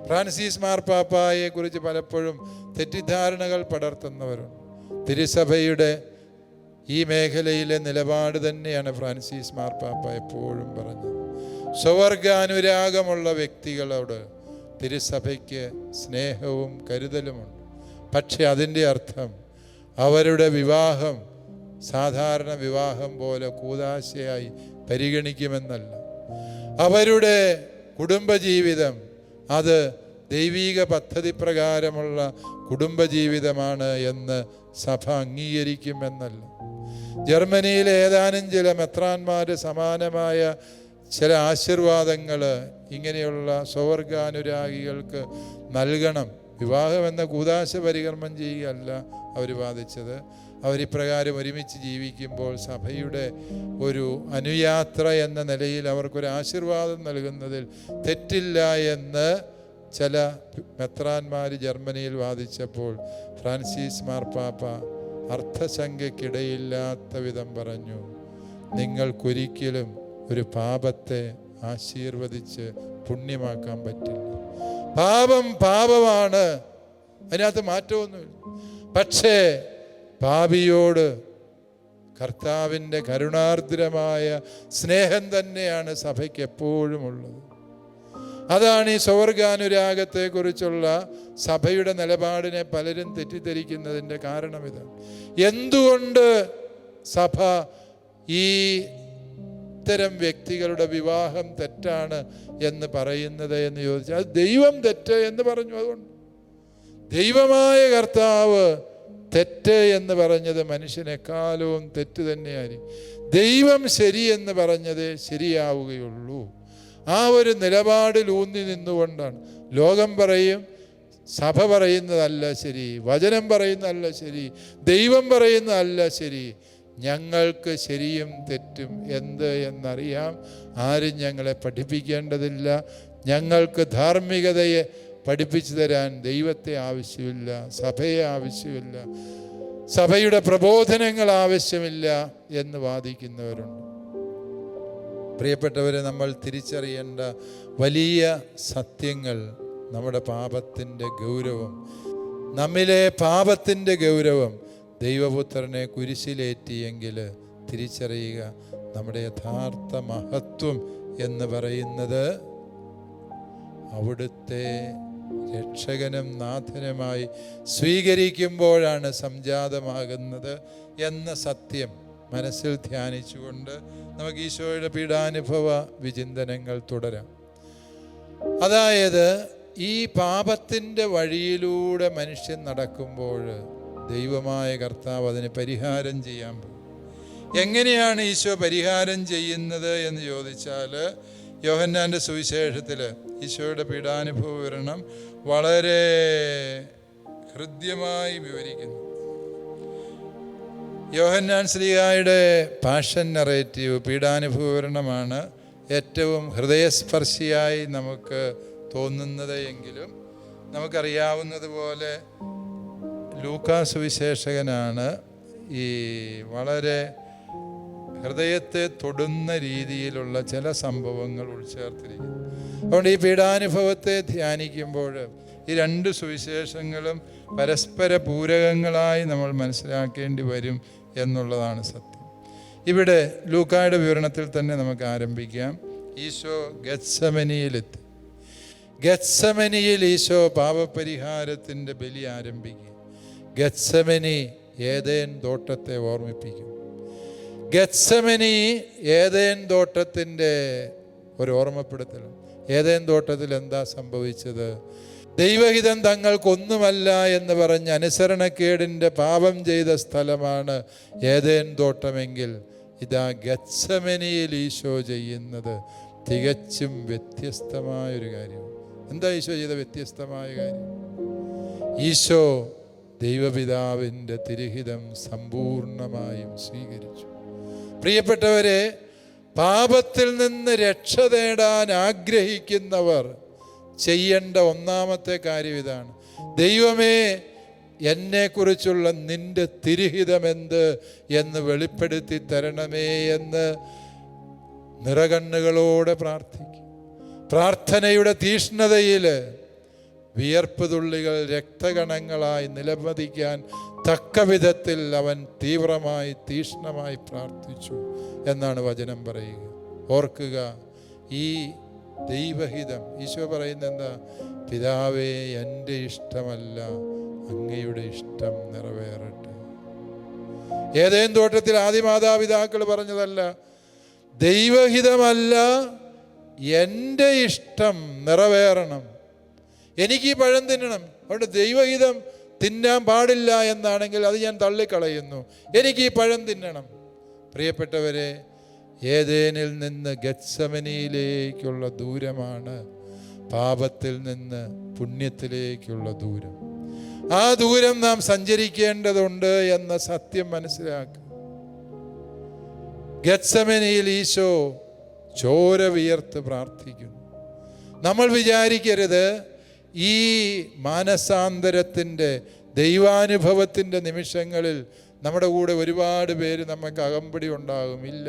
ഫ്രാൻസിസ് മാർപ്പാപ്പായെ കുറിച്ച് പലപ്പോഴും തെറ്റിദ്ധാരണകൾ പടർത്തുന്നവരുണ്ട്. തിരുസഭയുടെ ഈ മേഖലയിലെ നിലപാട് തന്നെയാണ് ഫ്രാൻസിസ് മാർപ്പാപ്പ എപ്പോഴും പറഞ്ഞത്. സ്വവർഗാനുരാഗമുള്ള വ്യക്തികളോട് തിരുസഭയ്ക്ക് സ്നേഹവും കരുതലുമുണ്ട്. പക്ഷെ അതിൻ്റെ അർത്ഥം അവരുടെ വിവാഹം സാധാരണ വിവാഹം പോലെ കൂദാശയായി പരിഗണിക്കുമെന്നല്ല. അവരുടെ കുടുംബജീവിതം അത് ദൈവീക പദ്ധതി പ്രകാരമുള്ള കുടുംബജീവിതമാണ് എന്ന് സഭ അംഗീകരിക്കുമെന്നല്ല. ജർമ്മനിയിലെ ഏതാനും ചില മെത്രാന്മാർ സമാനമായ ചില ആശീർവാദങ്ങൾ ഇങ്ങനെയുള്ള സ്വവർഗാനുരാഗികൾക്ക് നൽകണം. വിവാഹം എന്ന കൂദാശ പരികർമ്മം ചെയ്യുകയല്ല അവർ വാദിച്ചത്. അവരിപ്രകാരം ഒരുമിച്ച് ജീവിക്കുമ്പോൾ സഭയുടെ ഒരു അനുയാത്ര എന്ന നിലയിൽ അവർക്കൊരു ആശീർവാദം നൽകുന്നതിൽ തെറ്റില്ല എന്ന് ചില മെത്രാന്മാർ ജർമ്മനിയിൽ വാദിച്ചപ്പോൾ ഫ്രാൻസിസ് മാർപ്പാപ്പ അർത്ഥശങ്കയ്ക്കിടയില്ലാത്ത വിധം പറഞ്ഞു, നിങ്ങൾക്കൊരിക്കലും ഒരു പാപത്തെ ആശീർവദിച്ച് പുണ്യമാക്കാൻ പറ്റില്ല. പാപം പാപമാണ്, അതിനകത്ത് മാറ്റമൊന്നുമില്ല. പക്ഷേ പാപിയോട് കർത്താവിൻ്റെ കരുണാർദ്രമായ സ്നേഹം തന്നെയാണ് സഭയ്ക്ക് എപ്പോഴും ഉള്ളത്. അതാണ് ഈ സ്വവർഗാനുരാഗത്തെക്കുറിച്ചുള്ള സഭയുടെ നിലപാടിനെ പലരും തെറ്റിദ്ധരിക്കുന്നതിൻ്റെ കാരണം ഇതാണ്. എന്തുകൊണ്ട് സഭ ഈ ഇത്തരം വ്യക്തികളുടെ വിവാഹം തെറ്റാണ് എന്ന് പറയുന്നത് എന്ന് ചോദിച്ചാൽ, അത് ദൈവം തെറ്റ് എന്ന് പറഞ്ഞു. അതുകൊണ്ട് ദൈവമായ കർത്താവ് തെറ്റ് എന്ന് പറഞ്ഞത് മനുഷ്യനെക്കാലവും തെറ്റ് തന്നെയായിരിക്കും. ദൈവം ശരിയെന്ന് പറഞ്ഞത് ശരിയാവുകയുള്ളൂ. ആ ഒരു നിലപാടിൽ ഊന്നി നിന്നുകൊണ്ടാണ്. ലോകം പറയും, സഭ പറയുന്നതല്ല ശരി, വചനം പറയുന്നതല്ല ശരി, ദൈവം പറയുന്നതല്ല ശരി. ഞങ്ങൾക്ക് ശരിയും തെറ്റും എന്ത് എന്നറിയാം. ആരും ഞങ്ങളെ പഠിപ്പിക്കേണ്ടതില്ല. ഞങ്ങൾക്ക് ധാർമ്മികതയെ പഠിപ്പിച്ചു തരാൻ ദൈവത്തെ ആവശ്യമില്ല, സഭയെ ആവശ്യമില്ല, സഭയുടെ പ്രബോധനങ്ങൾ ആവശ്യമില്ല എന്ന് വാദിക്കുന്നവരുണ്ട്. പ്രിയപ്പെട്ടവരെ, നമ്മൾ തിരിച്ചറിയേണ്ട വലിയ സത്യങ്ങൾ, നമ്മുടെ പാപത്തിൻ്റെ ഗൗരവം, നമ്മിലെ പാപത്തിൻ്റെ ഗൗരവം ദൈവപുത്രനെ കുരിശിലേറ്റിയെങ്കിൽ തിരിച്ചറിയുക, നമ്മുടെ യഥാർത്ഥ മഹത്വം എന്ന് പറയുന്നത് അവിടുത്തെ രക്ഷകനും നാഥനുമായി സ്വീകരിക്കുമ്പോഴാണ് സംജാതമാകുന്നത് എന്ന സത്യം മനസ്സിൽ ധ്യാനിച്ചുകൊണ്ട് നമുക്ക് ഈശോയുടെ പീഡാനുഭവ വിചിന്തനങ്ങൾ തുടരാം. അതായത്, ഈ പാപത്തിൻ്റെ വഴിയിലൂടെ മനുഷ്യൻ നടക്കുമ്പോൾ ദൈവമായ കർത്താവ് അതിന് പരിഹാരം ചെയ്യാൻ പോകും. എങ്ങനെയാണ് ഈശോ പരിഹാരം ചെയ്യുന്നത് എന്ന് ചോദിച്ചാൽ, യോഹന്നാൻ്റെ സുവിശേഷത്തിൽ ഈശോയുടെ പീഡാനുഭവ വിവരണം വളരെ ഹൃദ്യമായി വിവരിക്കുന്നു. യോഹന്നാൻ ശ്ലീഹായുടെ പാഷൻ നറേറ്റീവ്, പീഡാനുഭവ വിവരണമാണ് ഏറ്റവും ഹൃദയസ്പർശിയായി നമുക്ക് തോന്നുന്നത് എങ്കിലും നമുക്കറിയാവുന്നതുപോലെ ലൂക്കാ സുവിശേഷകനാണ് ഈ വളരെ ഹൃദയത്തെ തൊടുന്ന രീതിയിലുള്ള ചില സംഭവങ്ങൾ ഉൾച്ചേർത്തിരിക്കുന്നത്. അതുകൊണ്ട് ഈ പീഡാനുഭവത്തെ ധ്യാനിക്കുമ്പോൾ ഈ രണ്ട് സുവിശേഷങ്ങളും പരസ്പര പൂരകങ്ങളായി നമ്മൾ മനസ്സിലാക്കേണ്ടി വരും എന്നുള്ളതാണ് സത്യം. ഇവിടെ ലൂക്കായുടെ വിവരണത്തിൽ തന്നെ നമുക്ക് ആരംഭിക്കാം. ഈശോ ഗെത്സമനിയിലെത്തി. ഗെത്സമനിയിൽ ഈശോ പാപപരിഹാരത്തിൻ്റെ ബലി ആരംഭിക്കുക. ഗെത്സമനി ഏദേൻ തോട്ടത്തെ ഓർമ്മിപ്പിക്കും. ഗെത്സമനി ഏദേൻ തോട്ടത്തിൻ്റെ ഒരു ഓർമ്മപ്പെടുത്തലാണ്. ഏദേൻ തോട്ടത്തിൽ എന്താ സംഭവിച്ചത്? ദൈവഹിതം തങ്ങൾക്കൊന്നുമല്ല എന്ന് പറഞ്ഞ് അനുസരണക്കേടിൻ്റെ പാപം ചെയ്ത സ്ഥലമാണ് ഏദേൻ തോട്ടമെങ്കിൽ ഇതാ ഗത്സമനിയിൽ ഈശോ ചെയ്യുന്നത് തികച്ചും വ്യത്യസ്തമായൊരു കാര്യം. എന്താ ഈശോ ചെയ്ത വ്യത്യസ്തമായ കാര്യം? ഈശോ ദൈവപിതാവിൻ്റെ തിരുഹിതം സമ്പൂർണമായും സ്വീകരിച്ചു. പ്രിയപ്പെട്ടവരെ, പാപത്തിൽ നിന്ന് രക്ഷ നേടാൻ ആഗ്രഹിക്കുന്നവർ ചെയ്യേണ്ട ഒന്നാമത്തെ കാര്യം ഇതാണ്: ദൈവമേ, എന്നെക്കുറിച്ചുള്ള നിന്റെ തിരുഹിതമെന്ത് എന്ന് വെളിപ്പെടുത്തി തരണമേ എന്ന് നിറകണ്ണുകളോടെ പ്രാർത്ഥിക്കും. പ്രാർത്ഥനയുടെ തീഷ്ണതയിൽ വിയർപ്പ് തുള്ളികൾ രക്തകണങ്ങളായി നിലംപതിക്കാൻ തക്ക വിധത്തിൽ അവൻ തീവ്രമായി തീഷ്ണമായി പ്രാർത്ഥിച്ചു എന്നാണ് വചനം പറയുക. ഓർക്കുക, ഈ ദൈവഹിതം ഈശോ പറയുന്നത് എന്താ? പിതാവേ, എൻ്റെ ഇഷ്ടമല്ല അങ്ങയുടെ ഇഷ്ടം നിറവേറട്ടെ. ഏദേൻ തോട്ടത്തിൽ ആദിമാതാപിതാക്കൾ പറഞ്ഞതല്ല, ദൈവഹിതമല്ല എൻ്റെ ഇഷ്ടം നിറവേറണം, എനിക്ക് ഈ പഴം തിന്നണം, അതുകൊണ്ട് ദൈവഹിതം തിന്നാൻ പാടില്ല എന്നാണെങ്കിൽ അത് ഞാൻ തള്ളിക്കളയുന്നു, എനിക്ക് ഈ പഴം തിന്നണം. പ്രിയപ്പെട്ടവരെ, ഏദേനിൽ നിന്ന് ഗത്സമനിയിലേക്കുള്ള ദൂരമാണ് പാപത്തിൽ നിന്ന് പുണ്യത്തിലേക്കുള്ള ദൂരം. ആ ദൂരം നാം സഞ്ചരിക്കേണ്ടതുണ്ട് എന്ന സത്യം മനസ്സിലാക്കുക. ഗത്സമനിയിൽ ഈശോ ചോര വിയർത്ത് പ്രാർത്ഥിക്കുന്നു. നമ്മൾ വിചാരിക്കരുത് ഈ മാനസാന്തരത്തിൻ്റെ ദൈവാനുഭവത്തിൻ്റെ നിമിഷങ്ങളിൽ നമ്മുടെ കൂടെ ഒരുപാട് പേര് നമുക്ക് അകമ്പടി ഉണ്ടാകും. ഇല്ല,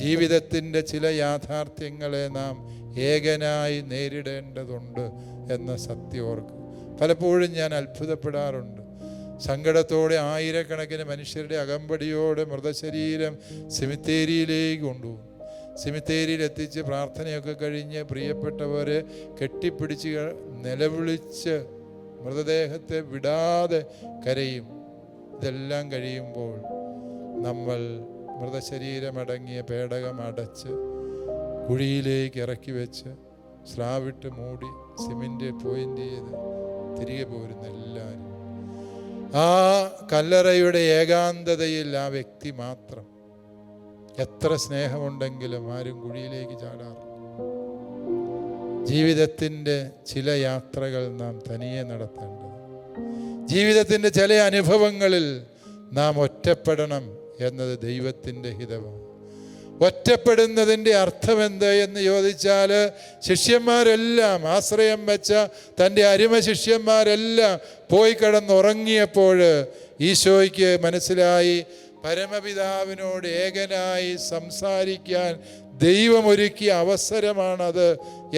ജീവിതത്തിൻ്റെ ചില യാഥാർത്ഥ്യങ്ങളെ നാം ഏകനായി നേരിടേണ്ടതുണ്ട് എന്ന സത്യം ഓർക്കും. പലപ്പോഴും ഞാൻ അത്ഭുതപ്പെടാറുണ്ട്. സങ്കടത്തോടെ ആയിരക്കണക്കിന് മനുഷ്യരുടെ അകമ്പടിയോടെ മൃതശരീരം സെമിത്തേരിയിലേക്ക് കൊണ്ടുപോകും. സെമിത്തേരിയിൽ എത്തിച്ച് പ്രാർത്ഥനയൊക്കെ കഴിഞ്ഞ് പ്രിയപ്പെട്ടവരെ കെട്ടിപ്പിടിച്ച് നിലവിളിച്ച് മൃതദേഹത്തെ വിടാതെ കരയും. ഇതെല്ലാം കഴിയുമ്പോൾ നമ്മൾ മൃതശരീരമടങ്ങിയ പേടകം അടച്ച് കുഴിയിലേക്ക് ഇറക്കി വെച്ച് സ്ലാവിട്ട് മൂടി സിമെൻ്റ് പോയിൻ്റ് ചെയ്ത് തിരികെ പോരുന്ന എല്ലാവരും. ആ കല്ലറയുടെ ഏകാന്തതയിൽ ആ വ്യക്തി മാത്രം. എത്ര സ്നേഹമുണ്ടെങ്കിലും ആരും കുഴിയിലേക്ക് ചാടാറില്ല. ജീവിതത്തിൻ്റെ ചില യാത്രകൾ നാം തനിയെ നടത്തേണ്ടത്. ജീവിതത്തിൻ്റെ ചില അനുഭവങ്ങളിൽ നാം ഒറ്റപ്പെടണം എന്നത് ദൈവത്തിൻ്റെ ഹിതമാണ്. ഒറ്റപ്പെടുന്നതിൻ്റെ അർത്ഥം എന്ത് എന്ന് ചോദിച്ചാൽ, ശിഷ്യന്മാരെല്ലാം ആശ്രയം വെച്ച തൻ്റെ അരുമ ശിഷ്യന്മാരെല്ലാം പോയി കിടന്നുറങ്ങിയപ്പോൾ ഈശോയ്ക്ക് മനസ്സിലായി, പരമപിതാവിനോട് ഏകനായി സംസാരിക്കാൻ ദൈവമൊരുക്കിയ അവസരമാണത്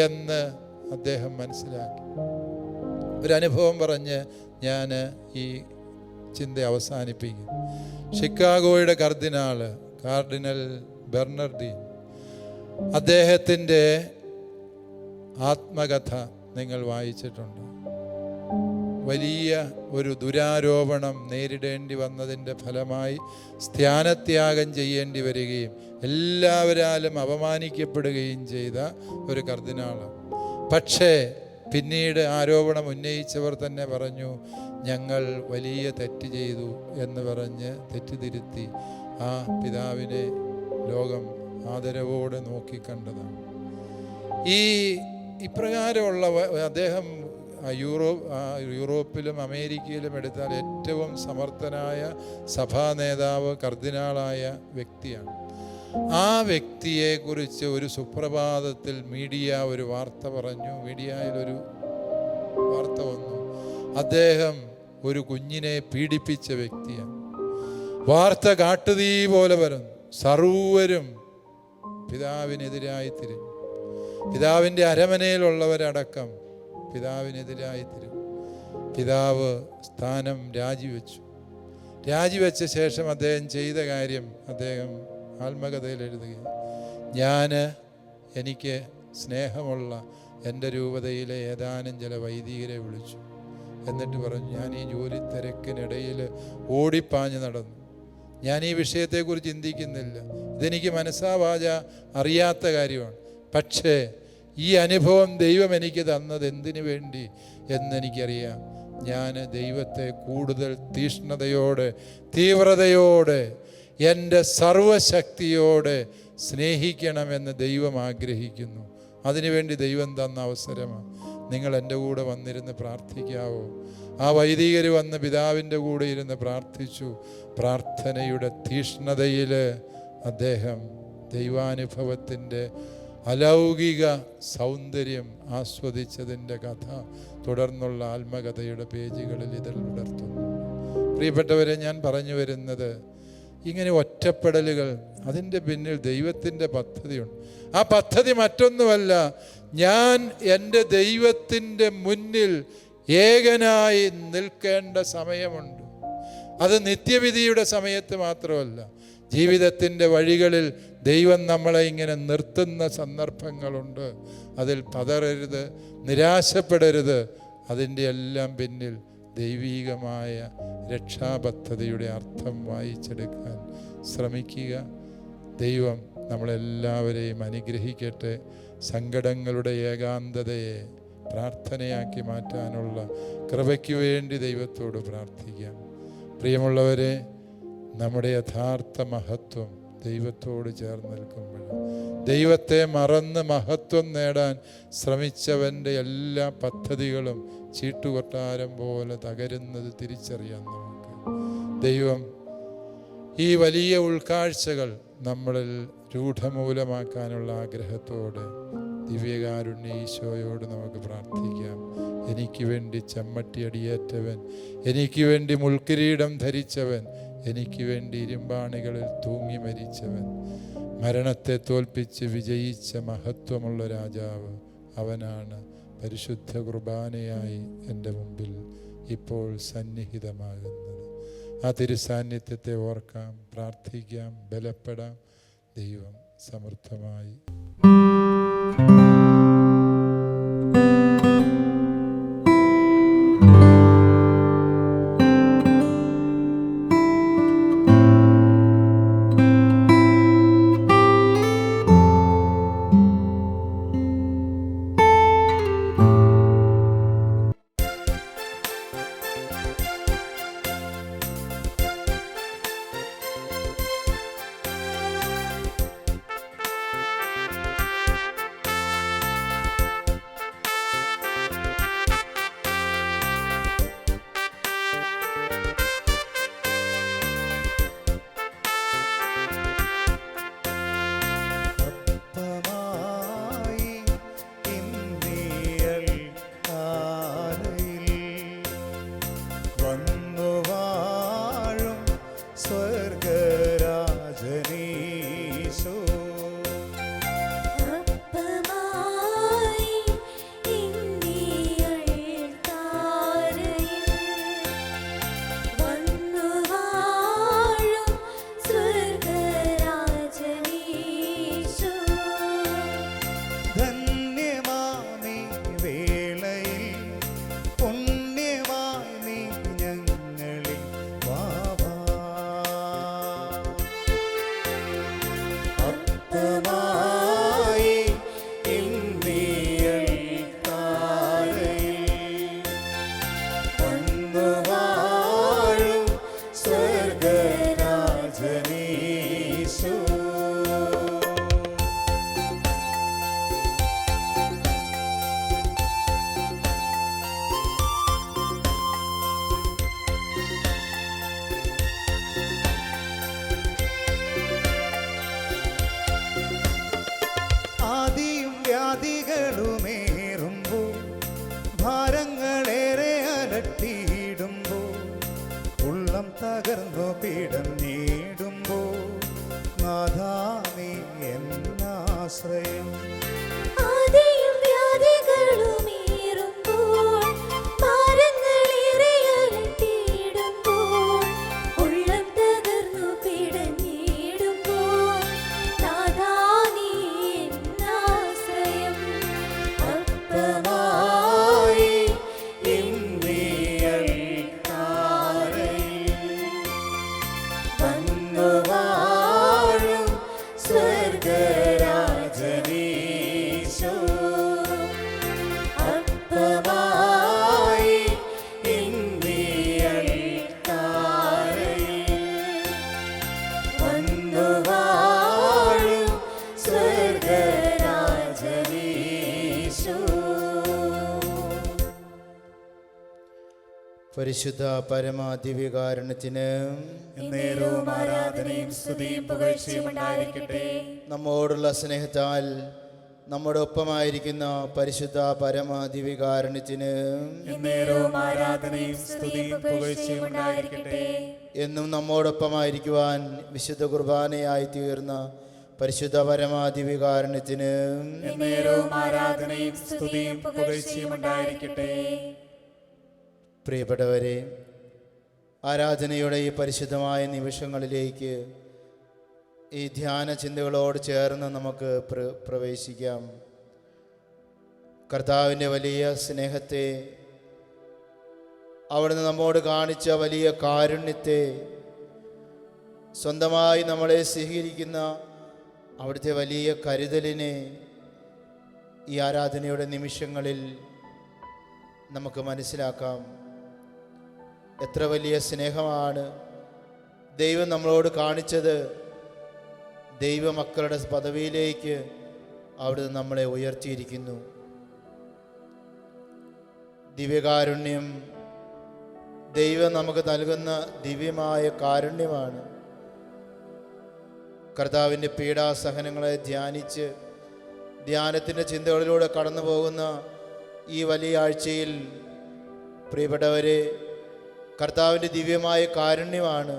എന്ന് അദ്ദേഹം മനസ്സിലാക്കി. ഒരനുഭവം പറഞ്ഞ് ഞാൻ ഈ ചിന്ത അവസാനിപ്പിക്കും. ഷിക്കാഗോയുടെ കാർഡിനൽ ബെർണർഡീൻ, അദ്ദേഹത്തിൻ്റെ ആത്മകഥ നിങ്ങൾ വായിച്ചിട്ടുണ്ട്. വലിയ ഒരു ദുരാരോപണം നേരിടേണ്ടി വന്നതിൻ്റെ ഫലമായി സ്ഥാനത്യാഗം ചെയ്യേണ്ടി വരികയും എല്ലാവരാലും അപമാനിക്കപ്പെടുകയും ചെയ്ത ഒരു കർദിനാളാണ്. പക്ഷേ പിന്നീട് ആരോപണം ഉന്നയിച്ചവർ തന്നെ പറഞ്ഞു, ഞങ്ങൾ വലിയ തെറ്റ് ചെയ്തു എന്ന് പറഞ്ഞ് തെറ്റുതിരുത്തി ആ പിതാവിനെ ലോകം ആദരവോടെ നോക്കിക്കണ്ടതാണ്. ഇപ്രകാരമുള്ള അദ്ദേഹം യൂറോപ്പിലും അമേരിക്കയിലും എടുത്താൽ ഏറ്റവും സമർത്ഥനായ സഭാ നേതാവ്, കർദിനാളായ വ്യക്തിയാണ്. ആ വ്യക്തിയെക്കുറിച്ച് ഒരു സുപ്രഭാതത്തിൽ മീഡിയ ഒരു വാർത്ത പറഞ്ഞു. മീഡിയയിലൊരു വാർത്ത വന്നു, അദ്ദേഹം ഒരു കുഞ്ഞിനെ പീഡിപ്പിച്ച വ്യക്തിയാണ്. വാർത്ത കാട്ടുതീ പോലെ വരുന്നു. സർവരും പിതാവിനെതിരായി തിരിഞ്ഞു. പിതാവിൻ്റെ അരമനയിലുള്ളവരടക്കം പിതാവിനെതിരായി തിരിഞ്ഞു. പിതാവ് സ്ഥാനം രാജിവെച്ച ശേഷം അദ്ദേഹം ചെയ്ത കാര്യം അദ്ദേഹം ആത്മകഥയിൽ എഴുതുകയാണ്. എനിക്ക് സ്നേഹമുള്ള എൻ്റെ രൂപതയിലെ ഏതാനും ചില വൈദികരെ വിളിച്ചു. എന്നിട്ട് പറഞ്ഞു, ഞാൻ ഈ ജോലി തിരക്കിനിടയിൽ ഓടിപ്പാഞ്ഞ് നടന്നു. ഞാൻ ഈ വിഷയത്തെക്കുറിച്ച് ചിന്തിക്കുന്നില്ല. ഇതെനിക്ക് മനസ്സാവാച അറിയാത്ത കാര്യമാണ്. പക്ഷേ ഈ അനുഭവം ദൈവം എനിക്ക് തന്നത് എന്തിനു വേണ്ടി എന്നെനിക്കറിയാം. ഞാൻ ദൈവത്തെ കൂടുതൽ തീഷ്ണതയോടെ തീവ്രതയോടെ എൻ്റെ സർവശക്തിയോടെ സ്നേഹിക്കണമെന്ന് ദൈവം ആഗ്രഹിക്കുന്നു. അതിനുവേണ്ടി ദൈവം തന്ന അവസരമാണ്. നിങ്ങൾ എൻ്റെ കൂടെ വന്നിരുന്ന് പ്രാർത്ഥിക്കാവോ? ആ വൈദികർ വന്ന് പിതാവിൻ്റെ കൂടെ ഇരുന്ന് പ്രാർത്ഥിച്ചു. പ്രാർത്ഥനയുടെ തീഷ്ണതയിൽ അദ്ദേഹം ദൈവാനുഭവത്തിൻ്റെ അലൗകിക സൗന്ദര്യം ആസ്വദിച്ചതിൻ്റെ കഥ തുടർന്നുള്ള ആത്മകഥയുടെ പേജുകളിൽ ഇതിൽ വിടർത്തുന്നു. പ്രിയപ്പെട്ടവരെ, ഞാൻ പറഞ്ഞു വരുന്നത്, ഇങ്ങനെ ഒറ്റപ്പെടലുകൾ, അതിൻ്റെ പിന്നിൽ ദൈവത്തിൻ്റെ പദ്ധതിയുണ്ട്. ആ പദ്ധതി മറ്റൊന്നുമല്ല, ഞാൻ എൻ്റെ ദൈവത്തിൻ്റെ മുന്നിൽ ഏകനായി നിൽക്കേണ്ട സമയമുണ്ട്. അത് നിത്യവിധിയുടെ സമയത്ത് മാത്രമല്ല, ജീവിതത്തിൻ്റെ വഴികളിൽ ദൈവം നമ്മളെ ഇങ്ങനെ നിർത്തുന്ന സന്ദർഭങ്ങളുണ്ട്. അതിൽ പതറരുത്, നിരാശപ്പെടരുത്. അതിൻ്റെ എല്ലാം പിന്നിൽ ദൈവീകമായ രക്ഷാപദ്ധതിയുടെ അർത്ഥം വായിച്ചെടുക്കാൻ ശ്രമിക്കുക. ദൈവം നമ്മളെല്ലാവരെയും അനുഗ്രഹിക്കട്ടെ. സങ്കടങ്ങളുടെ ഏകാന്തതയെ പ്രാർത്ഥനയാക്കി മാറ്റാനുള്ള കൃപയ്ക്ക് വേണ്ടി ദൈവത്തോട് പ്രാർത്ഥിക്കാം. പ്രിയമുള്ളവരെ, നമ്മുടെ യഥാർത്ഥ മഹത്വം ദൈവത്തോട് ചേർന്ന് നിൽക്കുമ്പോൾ, ദൈവത്തെ മറന്ന് മഹത്വം നേടാൻ ശ്രമിച്ചവൻ്റെ എല്ലാ പദ്ധതികളും ചീട്ടുകൊട്ടാരം പോലെ തകരുന്നത് തിരിച്ചറിയാം നമുക്ക്. ദൈവം ഈ വലിയ ഉൾക്കാഴ്ചകൾ നമ്മളിൽ രൂഢമൂലമാക്കാനുള്ള ആഗ്രഹത്തോടെ ദിവ്യകാരുണ്യ ഈശോയോട് നമുക്ക് പ്രാർത്ഥിക്കാം. എനിക്ക് വേണ്ടി ചെമ്മട്ടിയടിയേറ്റവൻ, എനിക്ക് വേണ്ടി മുൾക്കിരീടം ധരിച്ചവൻ, എനിക്ക് വേണ്ടി ഇരുമ്പാണികളിൽ തൂങ്ങി മരിച്ചവൻ, മരണത്തെ തോൽപ്പിച്ച് വിജയിച്ച മഹത്വമുള്ള രാജാവ്, അവനാണ് പരിശുദ്ധ കുർബാനയായി എൻ്റെ മുമ്പിൽ ഇപ്പോൾ സന്നിഹിതമാകുന്നത്. ആ തിരുസാന്നിധ്യത്തെ ഓർക്കാം, പ്രാർത്ഥിക്കാം, ബലപ്പെടാം. ദൈവം സമൃദ്ധമായി
തകർന്നു പിടഞ്ഞിടുമ്പോൾ നാഥാ നീ എന്നാശ്രയം.
ആദിയും വ്യാധികളുമേറുമ്പോൾ ഭാരങ്ങളേറെ അലട്ടിയിടുമ്പോൾ ഉള്ളം തകർന്നു പിടഞ്ഞിടുമ്പോൾ നാഥാ നീ എന്നാശ്രയം.
പരിശുദ്ധ പരമാദിവ്യകാരുണ്യത്തിന്
എന്നേരവും ആരാധനയും സ്തുതിയും പുകഴ്ചയും ഉണ്ടായിരിക്കട്ടെ.
നമ്മോടുള്ള സ്നേഹത്താൽ നമ്മുടെ ഒപ്പമായിരിക്കുന്ന പരിശുദ്ധ പരമാദിവ്യകാരുണ്യത്തിന്
എന്നേരവും ആരാധനയും സ്തുതിയും പുകഴ്ചയും ഉണ്ടായിരിക്കട്ടെ.
എന്നും നമ്മോടൊപ്പമായിരിക്കുവാൻ വിശുദ്ധ കുർബാനയായി തീർന്ന പരിശുദ്ധ പരമാദിവ്യകാരുണ്യത്തിന്
എന്നേരവും ആരാധനയും സ്തുതിയും പുകഴ്ചയും ഉണ്ടായിരിക്കട്ടെ.
പ്രിയപ്പെട്ടവരെ, ആരാധനയുടെ ഈ പരിശുദ്ധമായ നിമിഷങ്ങളിലേക്ക് ഈ ധ്യാന ചിന്തകളോട് ചേർന്ന് നമുക്ക് പ്രവേശിക്കാം. കർത്താവിൻ്റെ വലിയ സ്നേഹത്തെ, അവിടുന്ന് നമ്മോട് കാണിച്ച വലിയ കാരുണ്യത്തെ, സ്വന്തമായി നമ്മളെ സ്വീകരിക്കുന്ന അവിടുത്തെ വലിയ കരുതലിനെ ഈ ആരാധനയുടെ നിമിഷങ്ങളിൽ നമുക്ക് മനസ്സിലാക്കാം. എത്ര വലിയ സ്നേഹമാണ് ദൈവം നമ്മളോട് കാണിച്ചത്. ദൈവമക്കളുടെ പദവിയിലേക്ക് അവിടുന്ന് നമ്മളെ ഉയർത്തിയിരിക്കുന്നു. ദിവ്യകാരുണ്യം ദൈവം നമുക്ക് നൽകുന്ന ദിവ്യമായ കാരുണ്യമാണ്. കർത്താവിൻ്റെ പീഡാസഹനങ്ങളെ ധ്യാനിച്ച് ധ്യാനത്തിൻ്റെ ചിന്തകളിലൂടെ കടന്നു പോകുന്ന ഈ വലിയ ആഴ്ചയിൽ പ്രിയപ്പെട്ടവരെ, കർത്താവിൻ്റെ ദിവ്യമായ കാരുണ്യമാണ്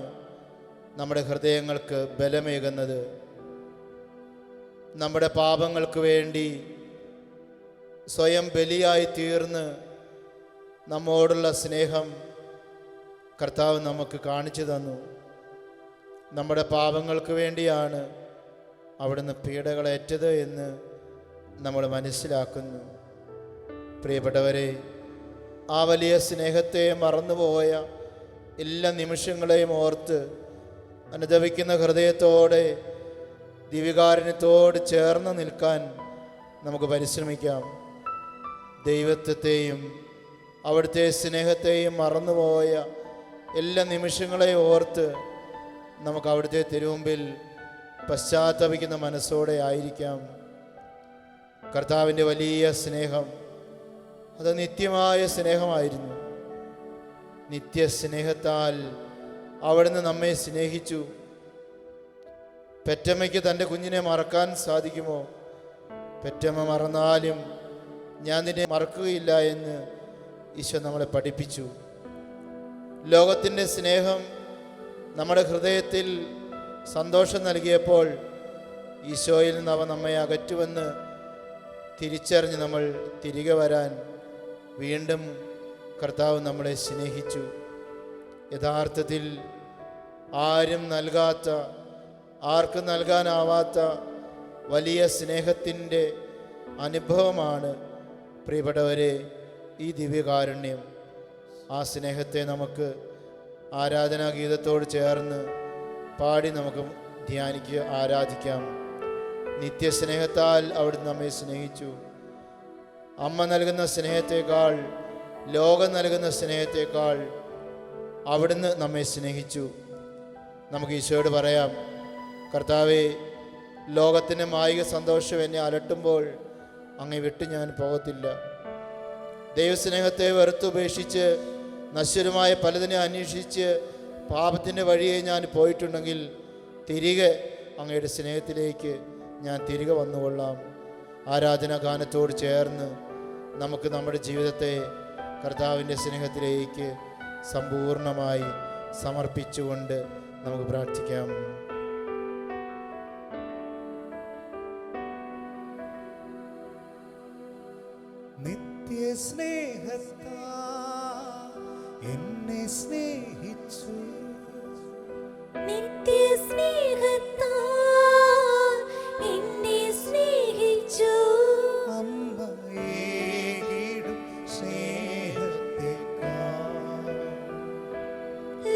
നമ്മുടെ ഹൃദയങ്ങൾക്ക് ബലമേകുന്നത്. നമ്മുടെ പാപങ്ങൾക്ക് വേണ്ടി സ്വയം ബലിയായി തീർന്ന് നമ്മോടുള്ള സ്നേഹം കർത്താവ് നമുക്ക് കാണിച്ചു തന്നു. നമ്മുടെ പാപങ്ങൾക്ക് വേണ്ടിയാണ് അവിടുന്ന് പീഡകളേറ്റത് എന്ന് നമ്മൾ മനസ്സിലാക്കുന്നു. പ്രിയപ്പെട്ടവരെ, ആ വലിയ സ്നേഹത്തെ മറന്നുപോയ എല്ലാ നിമിഷങ്ങളെയും ഓർത്ത് അനുദപിക്കുന്ന ഹൃദയത്തോടെ ദിവ്യകാരുണ്യത്തോട് ചേർന്ന് നിൽക്കാൻ നമുക്ക് പരിശ്രമിക്കാം. ദൈവത്വത്തെയും അവിടുത്തെ സ്നേഹത്തെയും മറന്നുപോയ എല്ലാ നിമിഷങ്ങളെയും ഓർത്ത് നമുക്ക് അവിടുത്തെ തിരുമുമ്പിൽ പശ്ചാത്തപിക്കുന്ന മനസ്സോടെ ആയിരിക്കാം. കർത്താവിൻ്റെ വലിയ സ്നേഹം അത് നിത്യമായ സ്നേഹമായിരുന്നു. നിത്യസ്നേഹത്താൽ അവിടുന്ന് നമ്മെ സ്നേഹിച്ചു. പെറ്റമ്മയ്ക്ക് തൻ്റെ കുഞ്ഞിനെ മറക്കാൻ സാധിക്കുമോ? പെറ്റമ്മ മറന്നാലും ഞാൻ നിന്നെ മറക്കുകയില്ല എന്ന് ഈശോ നമ്മളെ പഠിപ്പിച്ചു. ലോകത്തിൻ്റെ സ്നേഹം നമ്മുടെ ഹൃദയത്തിൽ സന്തോഷം നൽകിയപ്പോൾ ഈശോയിൽ നിന്ന് അവ നമ്മെ അകറ്റുമെന്ന് തിരിച്ചറിഞ്ഞ് നമ്മൾ തിരികെ വരാൻ വീണ്ടും കർത്താവ് നമ്മളെ സ്നേഹിച്ചു. യഥാർത്ഥത്തിൽ ആരും നൽകാത്ത, ആർക്കും നൽകാനാവാത്ത വലിയ സ്നേഹത്തിൻ്റെ അനുഭവമാണ് പ്രിയപ്പെട്ടവരെ ഈ ദിവ്യകാരുണ്യം. ആ സ്നേഹത്തെ നമുക്ക് ആരാധനാ ഗീതത്തോട് ചേർന്ന് പാടി നമുക്ക് ധ്യാനിക്കുക, ആരാധിക്കാം. നിത്യസ്നേഹത്താൽ അവിടുന്ന് നമ്മെ സ്നേഹിച്ചു. അമ്മ നൽകുന്ന സ്നേഹത്തേക്കാൾ, ലോകം നൽകുന്ന സ്നേഹത്തേക്കാൾ അവിടുന്ന് നമ്മെ സ്നേഹിച്ചു. നമുക്ക് ഈശോയോട് പറയാം, കർത്താവേ, ലോകത്തിൻ്റെ മായിക സന്തോഷം എന്നെ അലട്ടുമ്പോൾ അങ്ങേ വിട്ട് ഞാൻ പോകത്തില്ല. ദൈവസ്നേഹത്തെ വെറുത്തുപേക്ഷിച്ച് നശ്വരമായ പലതിനെ അന്വേഷിച്ച് പാപത്തിൻ്റെ വഴിയെ ഞാൻ പോയിട്ടുണ്ടെങ്കിൽ തിരികെ അങ്ങയുടെ സ്നേഹത്തിലേക്ക് ഞാൻ തിരികെ വന്നുകൊള്ളാം. ആരാധനാ ഗാനത്തോട് ചേർന്ന് നമുക്ക് നമ്മുടെ ജീവിതത്തെ കർത്താവിൻ്റെ സ്നേഹത്തിലേക്ക് സമ്പൂർണമായി സമർപ്പിച്ചുകൊണ്ട് നമുക്ക് പ്രാർത്ഥിക്കാം.
നിത്യസ്നേഹത്താൽ എന്നെ സ്നേഹിച്ചു.
നിത്യസ്നേഹത്താൽ എന്നെ സ്നേഹിച്ചു.
അമ്മയേകിടും സ്നേഹത്തേക്കാൾ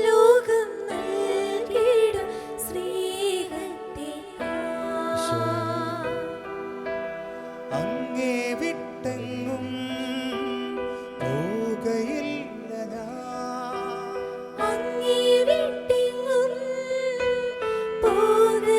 ലോകം നൽകിടും സ്നേഹത്തേക്കാൾ
അങ്ങേ വിട്ടെങ്ങും പോകയില്ല ഞാൻ.
അങ്ങേ വിട്ടെങ്ങും പോക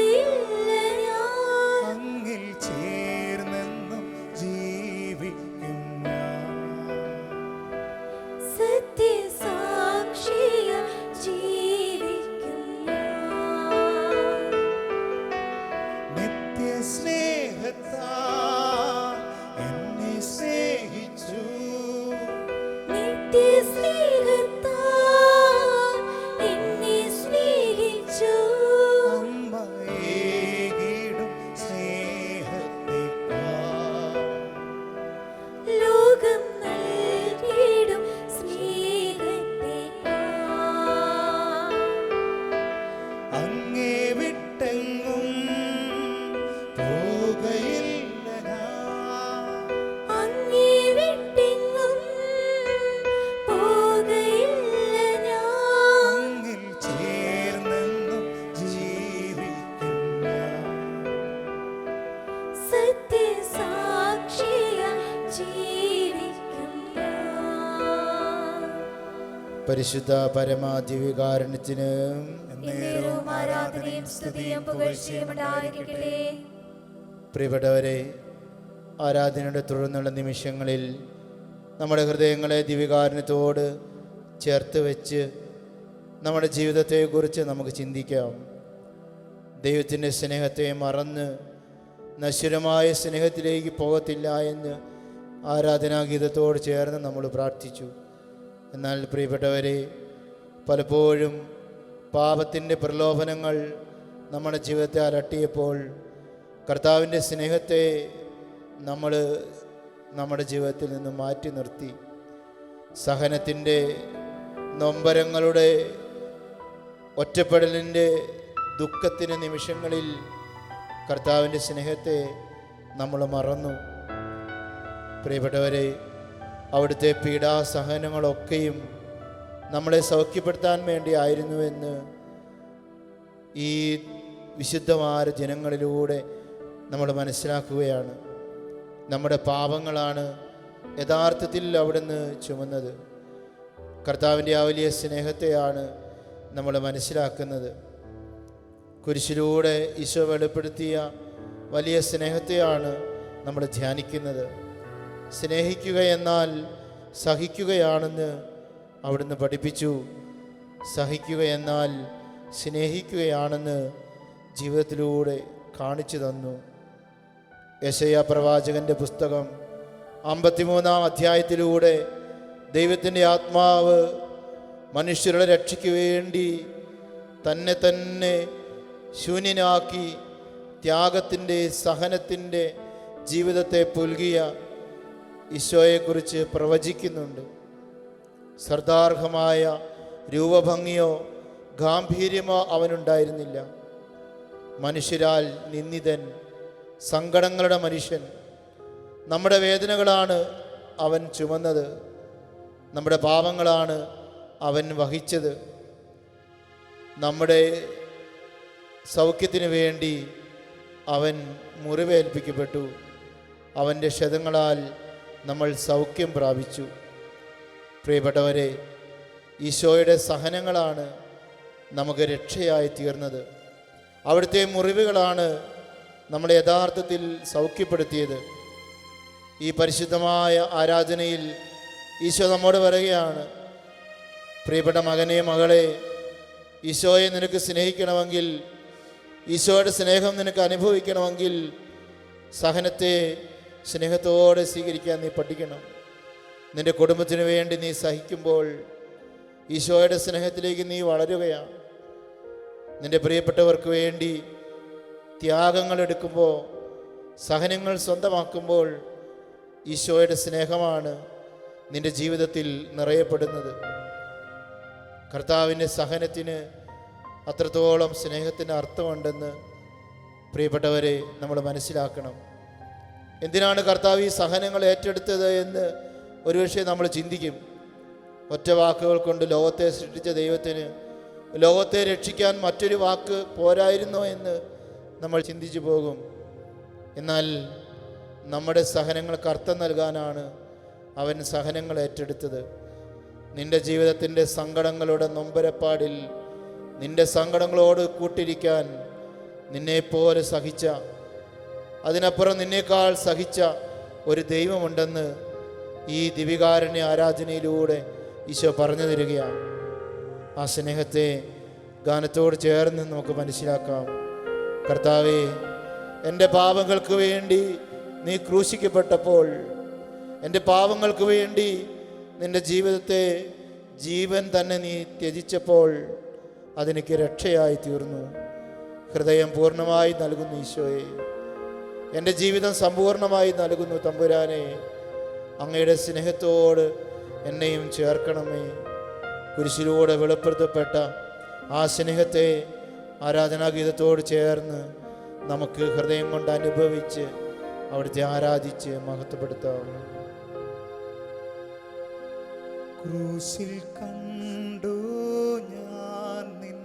പരിശുദ്ധ പരമാദിവികാരണത്തിന്
എന്നേരവും ആരാധനയും സ്തുതിയും പുകഴ്ചയും ഉണ്ടായിരിക്കട്ടെ.
പ്രിയപ്പെട്ടവരെ, ആരാധനയുടെ തുടർന്നുള്ള നിമിഷങ്ങളിൽ നമ്മുടെ ഹൃദയങ്ങളെ ദിവികാരണത്തോട് ചേർത്ത് വെച്ച് നമ്മുടെ ജീവിതത്തെക്കുറിച്ച് നമുക്ക് ചിന്തിക്കാം. ദൈവത്തിൻ്റെ സ്നേഹത്തെ മറന്ന് നശ്വരമായ സ്നേഹത്തിലേക്ക് പോകത്തില്ല എന്ന് ആരാധനാഗീതത്തോട് ചേർന്ന് നമ്മൾ പ്രാർത്ഥിച്ചു. എന്നാൽ പ്രിയപ്പെട്ടവരെ, പലപ്പോഴും പാപത്തിൻ്റെ പ്രലോഭനങ്ങൾ നമ്മുടെ ജീവിതത്തെ അലട്ടിയപ്പോൾ കർത്താവിൻ്റെ സ്നേഹത്തെ നമ്മൾ നമ്മുടെ ജീവിതത്തിൽ നിന്ന് മാറ്റി നിർത്തി. സഹനത്തിൻ്റെ നൊമ്പരങ്ങളുടെ ഒറ്റപ്പെടലിൻ്റെ ദുഃഖത്തിൻ്റെ നിമിഷങ്ങളിൽ കർത്താവിൻ്റെ സ്നേഹത്തെ നമ്മൾ മറന്നു. പ്രിയപ്പെട്ടവരെ, അവിടുത്തെ പീഡാസഹനങ്ങളൊക്കെയും നമ്മളെ സൗഖ്യപ്പെടുത്താൻ വേണ്ടി ആയിരുന്നുവെന്ന് ഈ വിശുദ്ധമായ ജനങ്ങളിലൂടെ നമ്മൾ മനസ്സിലാക്കുകയാണ്. നമ്മുടെ പാപങ്ങളാണ് യഥാർത്ഥത്തിൽ അവിടുന്ന് ചുമന്നത്. കർത്താവിൻ്റെ ആ വലിയ സ്നേഹത്തെയാണ് നമ്മൾ മനസ്സിലാക്കുന്നത്. കുരിശിലൂടെ ഈശോ വെളിപ്പെടുത്തിയ വലിയ സ്നേഹത്തെയാണ് നമ്മൾ ധ്യാനിക്കുന്നത്. സ്നേഹിക്കുക എന്നാൽ സഹിക്കുകയാണെന്ന് അവിടുന്ന് പഠിപ്പിച്ചു. സഹിക്കുക എന്നാൽ സ്നേഹിക്കുകയാണെന്ന് ജീവിതത്തിലൂടെ കാണിച്ചു തന്നു. യെശയ്യാ പ്രവാചകൻ്റെ പുസ്തകം 53-ാം അധ്യായത്തിലൂടെ ദൈവത്തിൻ്റെ ആത്മാവ് മനുഷ്യരുടെ രക്ഷയ്ക്ക് വേണ്ടി തന്നെ ശൂന്യനാക്കി ത്യാഗത്തിൻ്റെ സഹനത്തിൻ്റെ ജീവിതത്തെ പുൽകിയ ഈശോയെക്കുറിച്ച് പ്രവചിക്കുന്നുണ്ട്. സർദാർഹമായ രൂപഭംഗിയോ ഗാംഭീര്യമോ അവനുണ്ടായിരുന്നില്ല. മനുഷ്യരാൽ നിന്ദിതൻ, സങ്കടങ്ങളുടെ മനുഷ്യൻ. നമ്മുടെ വേദനകളാണ് അവൻ ചുമന്നത്, നമ്മുടെ പാപങ്ങളാണ് അവൻ വഹിച്ചത്. നമ്മുടെ സൗഖ്യത്തിനു വേണ്ടി അവൻ മുറിവേൽപ്പിക്കപ്പെട്ടു. അവൻ്റെ ക്ഷതങ്ങളാൽ നമ്മൾ സൗഖ്യം പ്രാപിച്ചു. പ്രിയപ്പെട്ടവരെ, ഈശോയുടെ സഹനങ്ങളാണ് നമുക്ക് രക്ഷയായി തീർന്നത്. അവിടുത്തെ മുറിവുകളാണ് നമ്മളെ യഥാർത്ഥത്തിൽ സൗഖ്യപ്പെടുത്തിയത്. ഈ പരിശുദ്ധമായ ആരാധനയിൽ ഈശോ നമ്മോട് പറയുകയാണ്, പ്രിയപ്പെട്ട മകനെ, മകളെ, ഈശോയെ നിനക്ക് സ്നേഹിക്കണമെങ്കിൽ, ഈശോയുടെ സ്നേഹം നിനക്ക് അനുഭവിക്കണമെങ്കിൽ സഹനത്തെ സ്നേഹത്തോടെ സ്വീകരിക്കാൻ നീ പഠിക്കണം. നിൻ്റെ കുടുംബത്തിന് വേണ്ടി നീ സഹിക്കുമ്പോൾ ഈശോയുടെ സ്നേഹത്തിലേക്ക് നീ വളരുകയാണ്. നിൻ്റെ പ്രിയപ്പെട്ടവർക്ക് വേണ്ടി ത്യാഗങ്ങൾ എടുക്കുമ്പോൾ, സഹനങ്ങൾ സ്വന്തമാക്കുമ്പോൾ ഈശോയുടെ സ്നേഹമാണ് നിൻ്റെ ജീവിതത്തിൽ നിറയപ്പെടുന്നത്. കർത്താവിൻ്റെ സഹനത്തിന് അത്രത്തോളം സ്നേഹത്തിന് അർത്ഥമുണ്ടെന്ന് പ്രിയപ്പെട്ടവരെ നമ്മൾ മനസ്സിലാക്കണം. എന്തിനാണ് കർത്താവ് ഈ സഹനങ്ങൾ ഏറ്റെടുത്തത് എന്ന് ഒരുപക്ഷെ നമ്മൾ ചിന്തിക്കും. ഒറ്റ വാക്കുകൾ കൊണ്ട് ലോകത്തെ സൃഷ്ടിച്ച ദൈവത്തിന് ലോകത്തെ രക്ഷിക്കാൻ മറ്റൊരു വാക്ക് പോരായിരുന്നോ എന്ന് നമ്മൾ ചിന്തിച്ചു പോകും. എന്നാൽ നമ്മുടെ സഹനങ്ങൾക്ക് അർത്ഥം നൽകാനാണ് അവൻ സഹനങ്ങൾ ഏറ്റെടുത്തത്. നിൻ്റെ ജീവിതത്തിൻ്റെ സങ്കടങ്ങളുടെ നൊമ്പരപ്പാടിൽ നിൻ്റെ സങ്കടങ്ങളോട് കൂട്ടിരിക്കാൻ നിന്നെപ്പോലെ സഹിച്ച, അതിനപ്പുറം നിന്നേക്കാൾ സഹിച്ച ഒരു ദൈവമുണ്ടെന്ന് ഈ ദിവികാരുണ്യ ആരാധനയിലൂടെ ഈശോ പറഞ്ഞു തരികയാണ്. ആ സ്നേഹത്തെ ഗാനത്തോട് ചേർന്ന് നമുക്ക് മനസ്സിലാക്കാം. കർത്താവേ, എൻ്റെ പാപങ്ങൾക്ക് വേണ്ടി നീ ക്രൂശിക്കപ്പെട്ടപ്പോൾ, എൻ്റെ പാപങ്ങൾക്ക് വേണ്ടി നിൻ്റെ ജീവിതത്തെ, ജീവൻ തന്നെ നീ ത്യജിച്ചപ്പോൾ അതെനിക്ക് രക്ഷയായി തീർന്നു. ഹൃദയം പൂർണ്ണമായി നൽകുന്നു ഈശോയെ, എൻ്റെ ജീവിതം സമ്പൂർണ്ണമായി നൽകുന്നു തമ്പുരാനെ. അങ്ങയുടെ സ്നേഹത്തോട് എന്നെയും ചേർക്കണമേ. കുരിശിലൂടെ വെളിപ്പെടുത്തപ്പെട്ട ആ സ്നേഹത്തെ ആരാധനാഗീതത്തോട് ചേർന്ന് നമുക്ക് ഹൃദയം കൊണ്ട് അനുഭവിച്ച് അവിടുത്തെ ആരാധിച്ച് മഹത്വപ്പെടുത്താം.
ക്രൂശിൽ കണ്ടു ഞാൻ നിൻ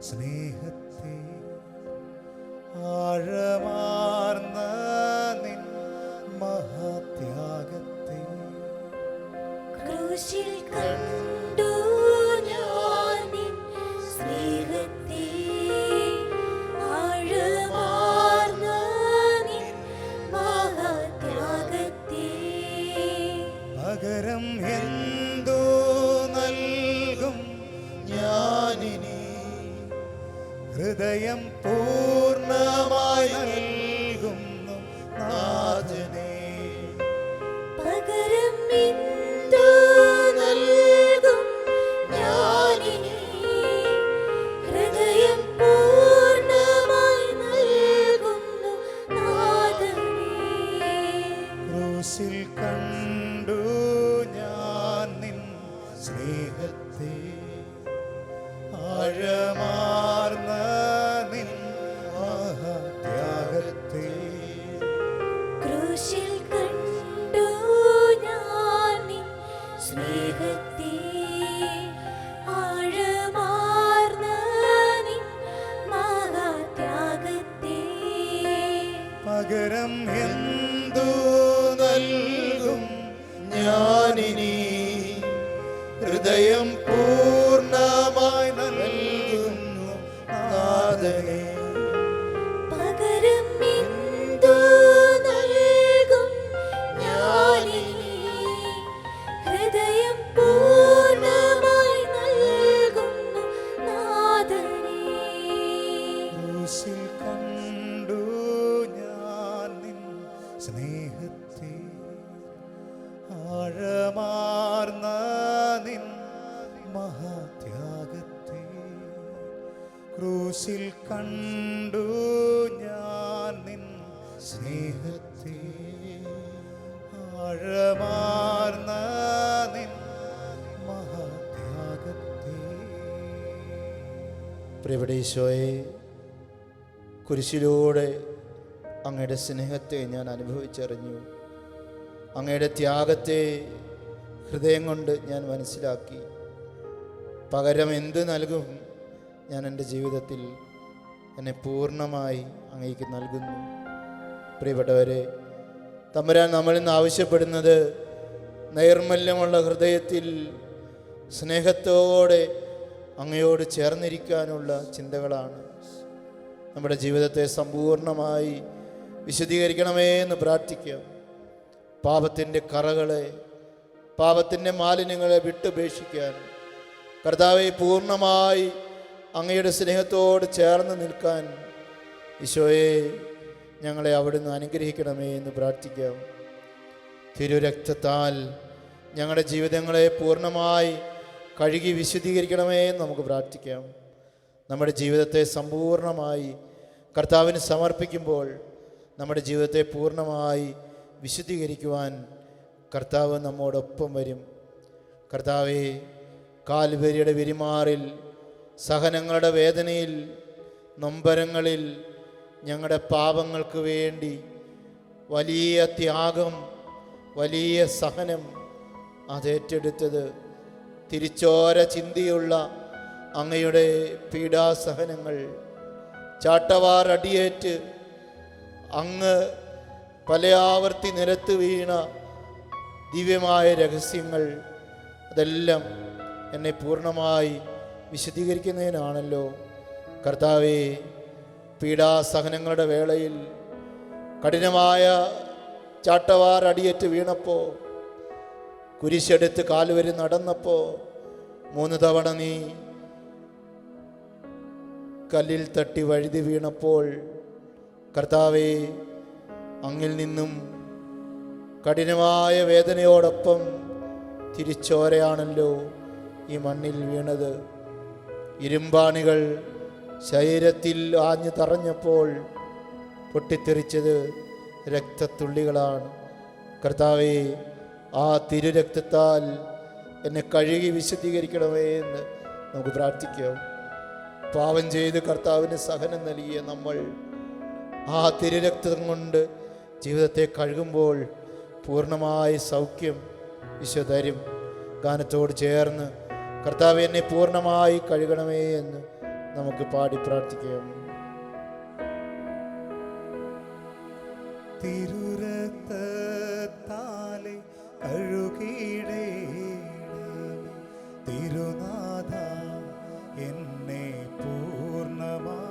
സ്നേഹത്തെ, ആഴമാർന്ന നിൻ മഹാത്യാഗത്തെ.
ക്രൂശിൽ കണ്ടു
പകരം എന്തു നൽകും ഞാനിനി, ഹൃദയം പൂർണ്ണമായി നൽകുന്നു നാഥനേ.
പകരം എന്തു നൽകും ഞാനിനി, ഹൃദയം പൂർണ്ണമായി നൽകുന്നു നാഥനേ.
ക്രൂശിൽ കണ്ടു ഞാൻ നിൻ സ്നേഹത്തെ, ആഴമാർന്ന നിൻ മഹാത്യാഗത്തെ.
ക്രൂശിൽ കണ്ടു ഞാൻ നിൻ സ്നേഹത്തെ, ആഴമാർന്ന നിൻ മഹാത്യാഗത്തെ.
പകരം എന്തു നൽകും ഞാനിനി, ഹൃദയം പൂർണ്ണമായി നൽകുന്നു നാഥനേ.
പകരം എന്തു നൽകും ഞാനിനി, ഹൃദയം പൂർണ്ണമായി നൽകുന്നു നാഥനേ.
ക്രൂശിൽ കണ്ടു ഞാൻ നിൻ സ്നേഹത്തെ, ആഴമാർന്ന നിൻ മഹാത്യാഗത്തെ. ക്രൂശിൽ കണ്ടു ഞാൻ നിൻ സ്നേഹത്തെ, ആഴമാർന്ന നിൻ മഹാത്യാഗത്തെ.
പ്രിയപ്പെട്ട ഈശോയെ, കുരിശിലൂടെ അങ്ങയുടെ സ്നേഹത്തെ ഞാൻ അനുഭവിച്ചറിഞ്ഞു. അങ്ങയുടെ ത്യാഗത്തെ ഹൃദയം കൊണ്ട് ഞാൻ മനസ്സിലാക്കി. പകരം എന്ത് നൽകും ഞാൻ എൻ്റെ ജീവിതത്തിൽ എന്നെ പൂർണ്ണമായി അങ്ങേക്ക് നൽകുന്നു. പ്രിയപ്പെട്ടവരെ, തമ്പുരാൻ നമ്മളിൽ നിന്ന് ആവശ്യപ്പെടുന്നത് നൈർമല്യമുള്ള ഹൃദയത്തിൽ സ്നേഹത്തോടെ അങ്ങയോട് ചേർന്നിരിക്കാനുള്ള ചിന്തകളാണ്. നമ്മുടെ ജീവിതത്തെ സമ്പൂർണ്ണമായി വിശദീകരിക്കണമേ എന്ന് പ്രാർത്ഥിക്കാം. പാപത്തിൻ്റെ കറകളെ, പാപത്തിൻ്റെ മാലിന്യങ്ങളെ വിട്ടുപേക്ഷിക്കാൻ, കർത്താവെ പൂർണ്ണമായി അങ്ങയുടെ സ്നേഹത്തോട് ചേർന്ന് നിൽക്കാൻ ഈശോയെ ഞങ്ങളെ അവിടുന്ന് അനുഗ്രഹിക്കണമേ എന്ന് പ്രാർത്ഥിക്കാം. തിരുരക്തത്താൽ ഞങ്ങളുടെ ജീവിതങ്ങളെ പൂർണ്ണമായി കഴുകി വിശുദ്ധീകരിക്കണമേ എന്ന് നമുക്ക് പ്രാർത്ഥിക്കാം. നമ്മുടെ ജീവിതത്തെ സമ്പൂർണ്ണമായി കർത്താവിന് സമർപ്പിക്കുമ്പോൾ നമ്മുടെ ജീവിതത്തെ പൂർണ്ണമായി വിശുദ്ധീകരിക്കുവാൻ കർത്താവ് നമ്മോടൊപ്പം വരും. കർത്താവെ, കാൽവരിയുടെ വിരിമാറിൽ, സഹനങ്ങളുടെ വേദനയിൽ, നൊമ്പരങ്ങളിൽ ഞങ്ങളുടെ പാപങ്ങൾക്ക് വേണ്ടി വലിയ ത്യാഗം, വലിയ സഹനം അതേറ്റെടുത്തത്, തിരിച്ചോര ചിന്തിയുള്ള അങ്ങയുടെ പീഡാസഹനങ്ങൾ, ചാട്ടവാർ അടിയേറ്റ് അങ്ങ് പല ആവർത്തി നിരത്ത് വീണ ദിവ്യമായ രഹസ്യങ്ങൾ, അതെല്ലാം എന്നെ പൂർണ്ണമായി വിശദീകരിക്കുന്നതിനാണല്ലോ. കർത്താവേ, പീഡാസഹനങ്ങളുടെ വേളയിൽ കഠിനമായ ചാട്ടവാർ അടിയേറ്റ് വീണപ്പോൾ, കുരിശെടുത്ത് കാലുവരി നടന്നപ്പോൾ 3 തവണ നീ കല്ലിൽ തട്ടി വഴുതി വീണപ്പോൾ, കർത്താവേ, അങ്ങിൽ നിന്നും കഠിനമായ വേദനയോടൊപ്പം തിരിച്ചോരയാണല്ലോ ഈ മണ്ണിൽ വീണത്. ഇരുമ്പാണികൾ ശരീരത്തിൽ ആഞ്ഞു തറഞ്ഞപ്പോൾ പൊട്ടിത്തെറിച്ചത് രക്തത്തുള്ളികളാണ്. കർത്താവേ, ആ തിരുരക്തത്താൽ എന്നെ കഴുകി വിശുദ്ധീകരിക്കണമേ എന്ന് നമുക്ക് പ്രാർത്ഥിക്കാം. പാപം ചെയ്ത് കർത്താവിന് സഹനം നൽകിയ നമ്മൾ ആ തിരുരക്തം കൊണ്ട് ജീവിതത്തെ കഴുകുമ്പോൾ പൂർണ്ണമായ സൗഖ്യം ഈശോ തരും. ഗാനത്തോട് ചേർന്ന് കർത്താവ് എന്നെ പൂർണ്ണമായി കഴുകണമേ എന്ന് നമുക്ക് പാടി പ്രാർത്ഥിക്കാം.
തിരുരക്തത്താലെ കഴുകിയിടേണമേ തിരുനാഥ എന്നെ പൂർണ്ണമാ.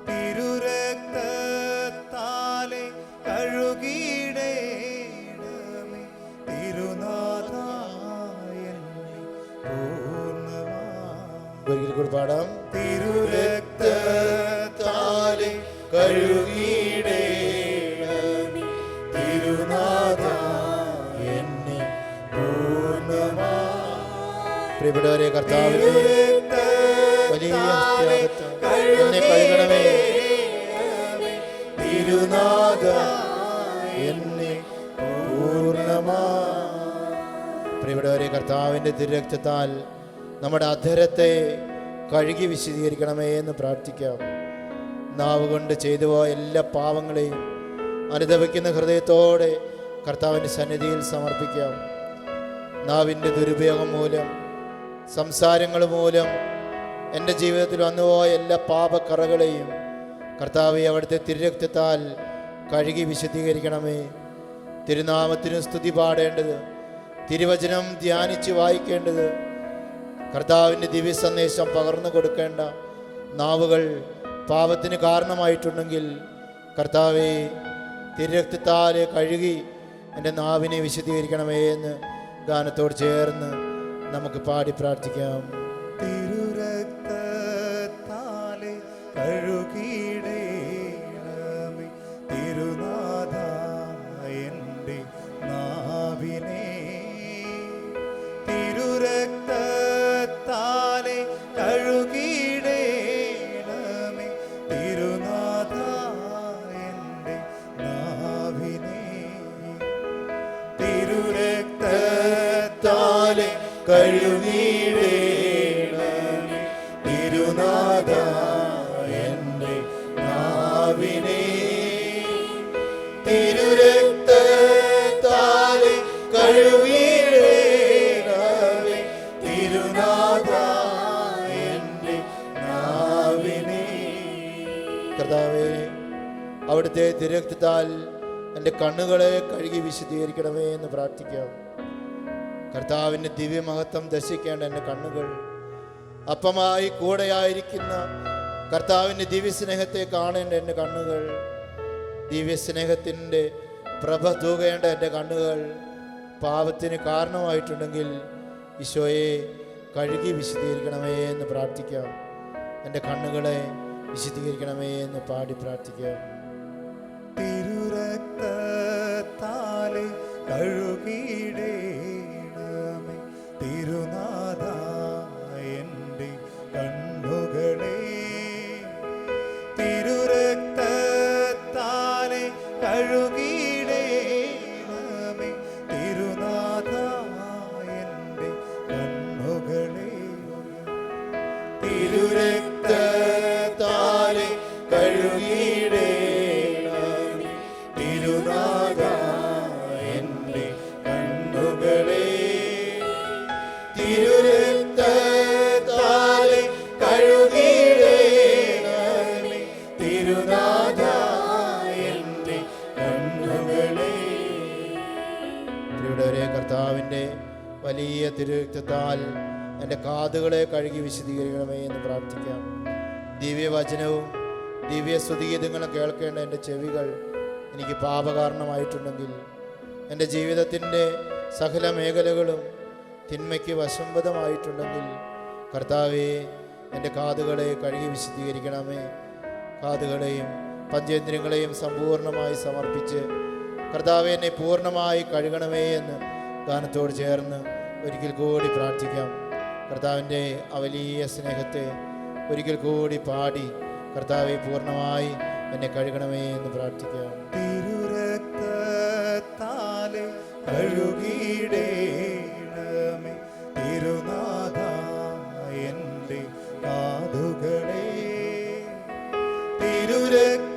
തിരുരക്തത്താലെ കഴുകിയിടേണമേ
പാടാം.
തിരുരക്തത്താലെ കഴുകിയിടേണമേ തിരുനാഥ എന്നെ പൂർണ്ണമായി.
പ്രിയപ്പെട്ടവരെ, കർത്താവിന്റെ വലിയ ത്യാഗത്താൽ എന്നെ കഴുകണമേ.
തിരുനാഥ
എന്നെ പൂർണ്ണമായി. പ്രിയപ്പെട്ടവരെ, കർത്താവിൻ്റെ തിരുരക്തത്താൽ നമ്മുടെ അധരത്തെ കഴുകി വിശദീകരിക്കണമേ എന്ന് പ്രാർത്ഥിക്കാം. നാവ് കൊണ്ട് ചെയ്തു പോയ എല്ലാ പാവങ്ങളെയും അനുദപിക്കുന്ന ഹൃദയത്തോടെ കർത്താവിൻ്റെ സന്നിധിയിൽ സമർപ്പിക്കാം. നാവിൻ്റെ ദുരുപയോഗം മൂലം, സംസാരങ്ങൾ മൂലം എൻ്റെ ജീവിതത്തിൽ വന്നുപോയ എല്ലാ പാപക്കറകളെയും കർത്താവെ അവിടുത്തെ തിരുരക്തത്താൽ കഴുകി വിശദീകരിക്കണമേ. തിരുനാമത്തിന് സ്തുതി പാടേണ്ടത്, തിരുവചനം ധ്യാനിച്ച് വായിക്കേണ്ടത്, കർത്താവിൻ്റെ ദിവ്യ സന്ദേശം പകർന്നു കൊടുക്കേണ്ട നാവുകൾ പാപത്തിന് കാരണമായിട്ടുണ്ടെങ്കിൽ കർത്താവെ തിരുരക്തത്താൽ കഴുകി എൻ്റെ നാവിനെ വിശദീകരിക്കണമേ എന്ന് ഗാനത്തോട് ചേർന്ന് നമുക്ക് പാടി പ്രാർത്ഥിക്കാം.
തിരുരക്തത്താലെ കഴുകിയിടേണമേ തിരുനാഥ എൻ്റെ നാവിനെ. തിരുരക്തത്താലെ കഴുകിയിടേണമേ തിരുനാഥ എൻ്റെ നാവിനെ. തിരുരക്തത്താലെ കഴുകിയിടേണമേ തിരുനാഥ എൻ്റെ നാവിനെ. തിരുരക്തത്താലെ കഴുകിയിടേണമേ തിരുനാഥ എൻ്റെ നാവിനെ.
കർത്താവേ, അവിടുത്തെ തിരുരക്തത്താൽ എൻ്റെ കണ്ണുകളെ കഴുകി വിശദീകരിക്കണമേ എന്ന് പ്രാർത്ഥിക്കാം. കർത്താവിൻ്റെ ദിവ്യമഹത്വം ദർശിക്കേണ്ട എൻ്റെ കണ്ണുകൾ, അപ്പമായി കൂടെയായിരിക്കുന്ന കർത്താവിൻ്റെ ദിവ്യസ്നേഹത്തെ കാണേണ്ട എൻ്റെ കണ്ണുകൾ, ദിവ്യസ്നേഹത്തിൻ്റെ പ്രഭ തൂകേണ്ട എൻ്റെ കണ്ണുകൾ പാപത്തിന് കാരണമായിട്ടുണ്ടെങ്കിൽ ഈശോയെ കഴുകി വിശദീകരിക്കണമേ എന്ന് പ്രാർത്ഥിക്കാം. എൻ്റെ കണ്ണുകളെ വിശദീകരിക്കണമേ എന്ന് പാടി പ്രാർത്ഥിക്കാം.
തിരുരക്തത്താലെ കഴുകിയിടേണമേ തിരുനാഥ എൻ്റെ കണ്ണുകളെ. തിരുരക്തത്താലെ കഴുകിയിടേണമേ തിരുനാഥ എൻ്റെ കണ്ണുകളെ.
തിരുരക്തത്താലെ കഴുകിയിടേണമേ തിരുനാഥ എൻ്റെ കണ്ണുകളെ. തിരുരക്തത്താലെ കഴുകിയിടേണമേ തിരുനാഥ എൻ്റെ കണ്ണുകളെ. പ്രിയപ്പെട്ടവരെ, കർത്താവിൻ്റെ വലിയ തിരുരക്തത്താൽ എൻ്റെ കാതുകളെ കഴുകി വിശദീകരിക്കണമേ എന്ന് പ്രാർത്ഥിക്കാം. ദിവ്യവചനവും ദിവ്യ സ്തുതിഗീതങ്ങളും കേൾക്കേണ്ട എൻ്റെ ചെവികൾ എനിക്ക് പാപകാരണമായിട്ടുണ്ടെങ്കിൽ, എൻ്റെ ജീവിതത്തിൻ്റെ സകല മേഖലകളും തിന്മയ്ക്ക് വശംവദമായിട്ടുണ്ടെങ്കിൽ കർത്താവേ എൻ്റെ കാതുകളെ കഴുകി വിശദീകരിക്കണമേ. കാതുകളെയും പഞ്ചേന്ദ്രിയങ്ങളെയും സമ്പൂർണ്ണമായി സമർപ്പിച്ച് കർത്താവേ എന്നെ പൂർണ്ണമായി കഴുകണമേ എന്ന് ഗാനത്തോട് ചേർന്ന് ഒരിക്കൽ കൂടി പ്രാർത്ഥിക്കാം. കർത്താവിൻ്റെ ആ വലിയ സ്നേഹത്തെ ഒരിക്കൽ കൂടി പാടി കർത്താവെ പൂർണ്ണമായി എന്നെ കഴുകണമേ എന്ന് പ്രാർത്ഥിക്കാം.
തിരുരക്തത്താലെ കഴുകിയിടേണമേ തിരുനാഥ എൻ്റെ കാതുകളെ. തിരുരക്തത്താലെ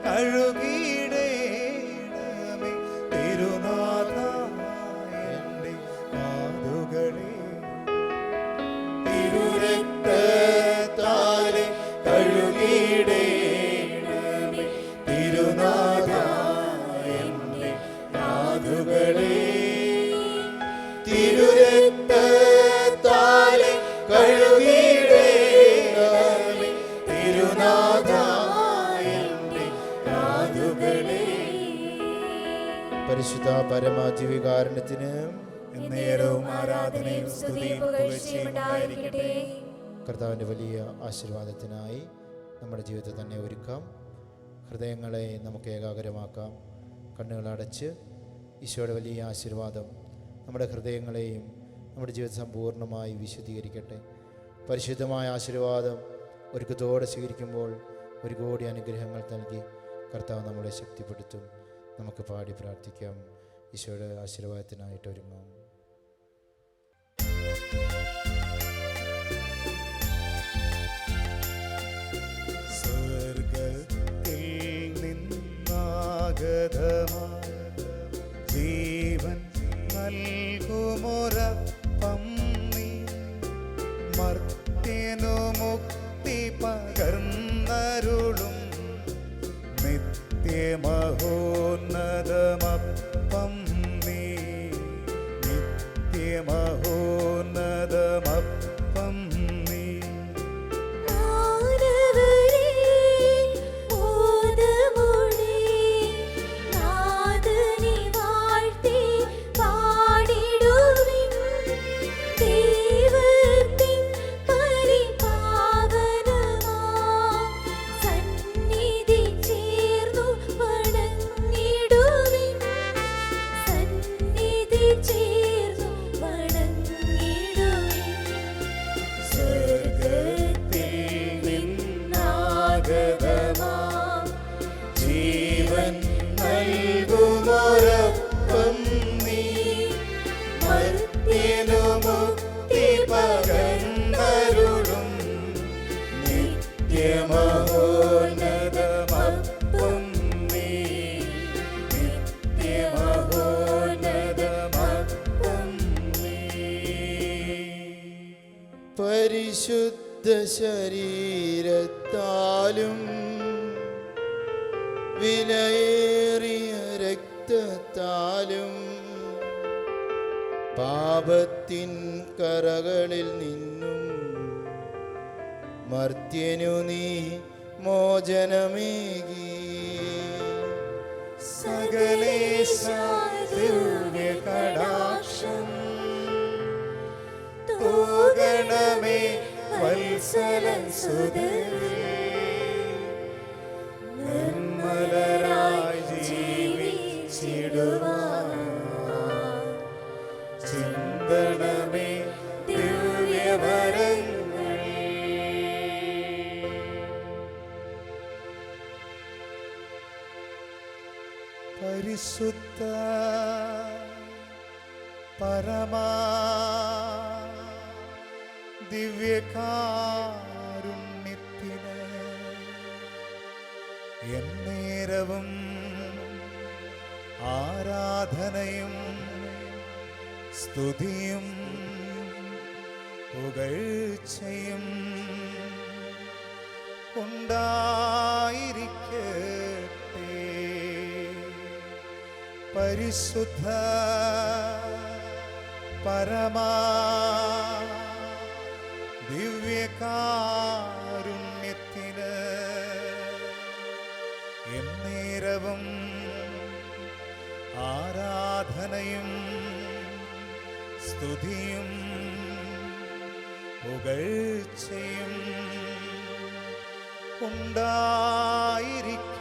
കഴുകിയിടേണമേ തിരുനാഥ എൻ്റെ കാതുകളെ. തിരുരക്തത്താലെ കഴുകിയിടേണമേ തിരുനാഥ എൻ്റെ കാതുകളെ. തിരുരക്തത്താലെ കഴുകിയിടേണമേ തിരുനാഥ എൻ്റെ കാതുകളെ.
പരിശുദ്ധ പരമാധിവികാരണത്തിന്
എന്നേരവും ആരാധനയും സ്തുതിയും പുകഴ്ചയും ഉണ്ടായിരിക്കട്ടെ.
കർത്താവിൻ്റെ വലിയ ആശീർവാദത്തിനായി നമ്മുടെ ജീവിതത്തെ തന്നെ ഒരുക്കാം. ഹൃദയങ്ങളെ നമുക്ക് ഏകാഗ്രമാക്കാം. കണ്ണുകളടച്ച് ഈശോയുടെ വലിയ ആശീർവാദം നമ്മുടെ ഹൃദയങ്ങളെയും നമ്മുടെ ജീവിതം സമ്പൂർണ്ണമായി വിശുദ്ധീകരിക്കട്ടെ. പരിശുദ്ധമായ ആശീർവാദം ഒരുക്കത്തോടെ സ്വീകരിക്കുമ്പോൾ 1 കോടി അനുഗ്രഹങ്ങൾ നൽകി കർത്താവ് നമ്മളെ ശക്തിപ്പെടുത്തും. നമുക്ക് പാടി പ്രാർത്ഥിക്കാം. ഈശോയുടെ ആശീർവാദത്തിനായിട്ട് ഒരുങ്ങാം.
സ്വർഗത്തിൽ നിന്നാഗതമായ ജീവൻ നൽകുമൊരപ്പം നീ, മർത്യനു മുക്തി പകർന്നരുളും നിത്യമഹോന്നതമപ്പം നീ, നിത്യമഹോന്നതമപ്പം നീ. ജീവൻ നൽകുമൊരപ്പം നീ, മർത്യനു മുക്തി പകർന്നരുളും നിത്യമഹോന്നതമപ്പം നീ, നിത്യമഹോന്നതമപ്പം നീ.
പരിശുദ്ധ ശരീരത്താലും വിലയേറിയ രക്തത്താലും പാപത്തിൻ കറകളിൽ നിന്നും മർത്യനു നീ മോചനമേകി.
സകലേശ ദിവ്യകടാക്ഷം തൂകണമേ വത്സലൻ സുതരേ, നിർമ്മലരായി ജീവിച്ചിടുവാൻ ചിന്തണമേ ദിവ്യവരങ്ങൾ. പരിശുദ്ധ പരമാ ദിവ്യകാരുണ്യത്തിന് എന്നേരവും ആരാധനയും സ്തുതിയും പുകഴ്ചയും ഉണ്ടായിരിക്കട്ടെ. പരിശുദ്ധ പരമാ ദിവ്യകാരുണ്യത്തിന് എന്നേരവും ആരാധനയും സ്തുതിയും പുകഴ്ചയും ഉണ്ടായിരിക്കട്ടെ.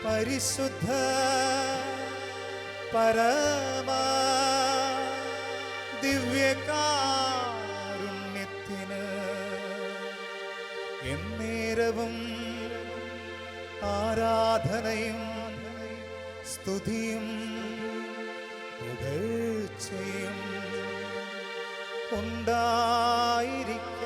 പരിശുദ്ധ പരമാ ദിവ്യകാരുണ്യത്തിന് എന്നേരവും ആരാധനയും സ്തുതിയും പുകഴ്ചയും ഉണ്ടായിരിക്കും.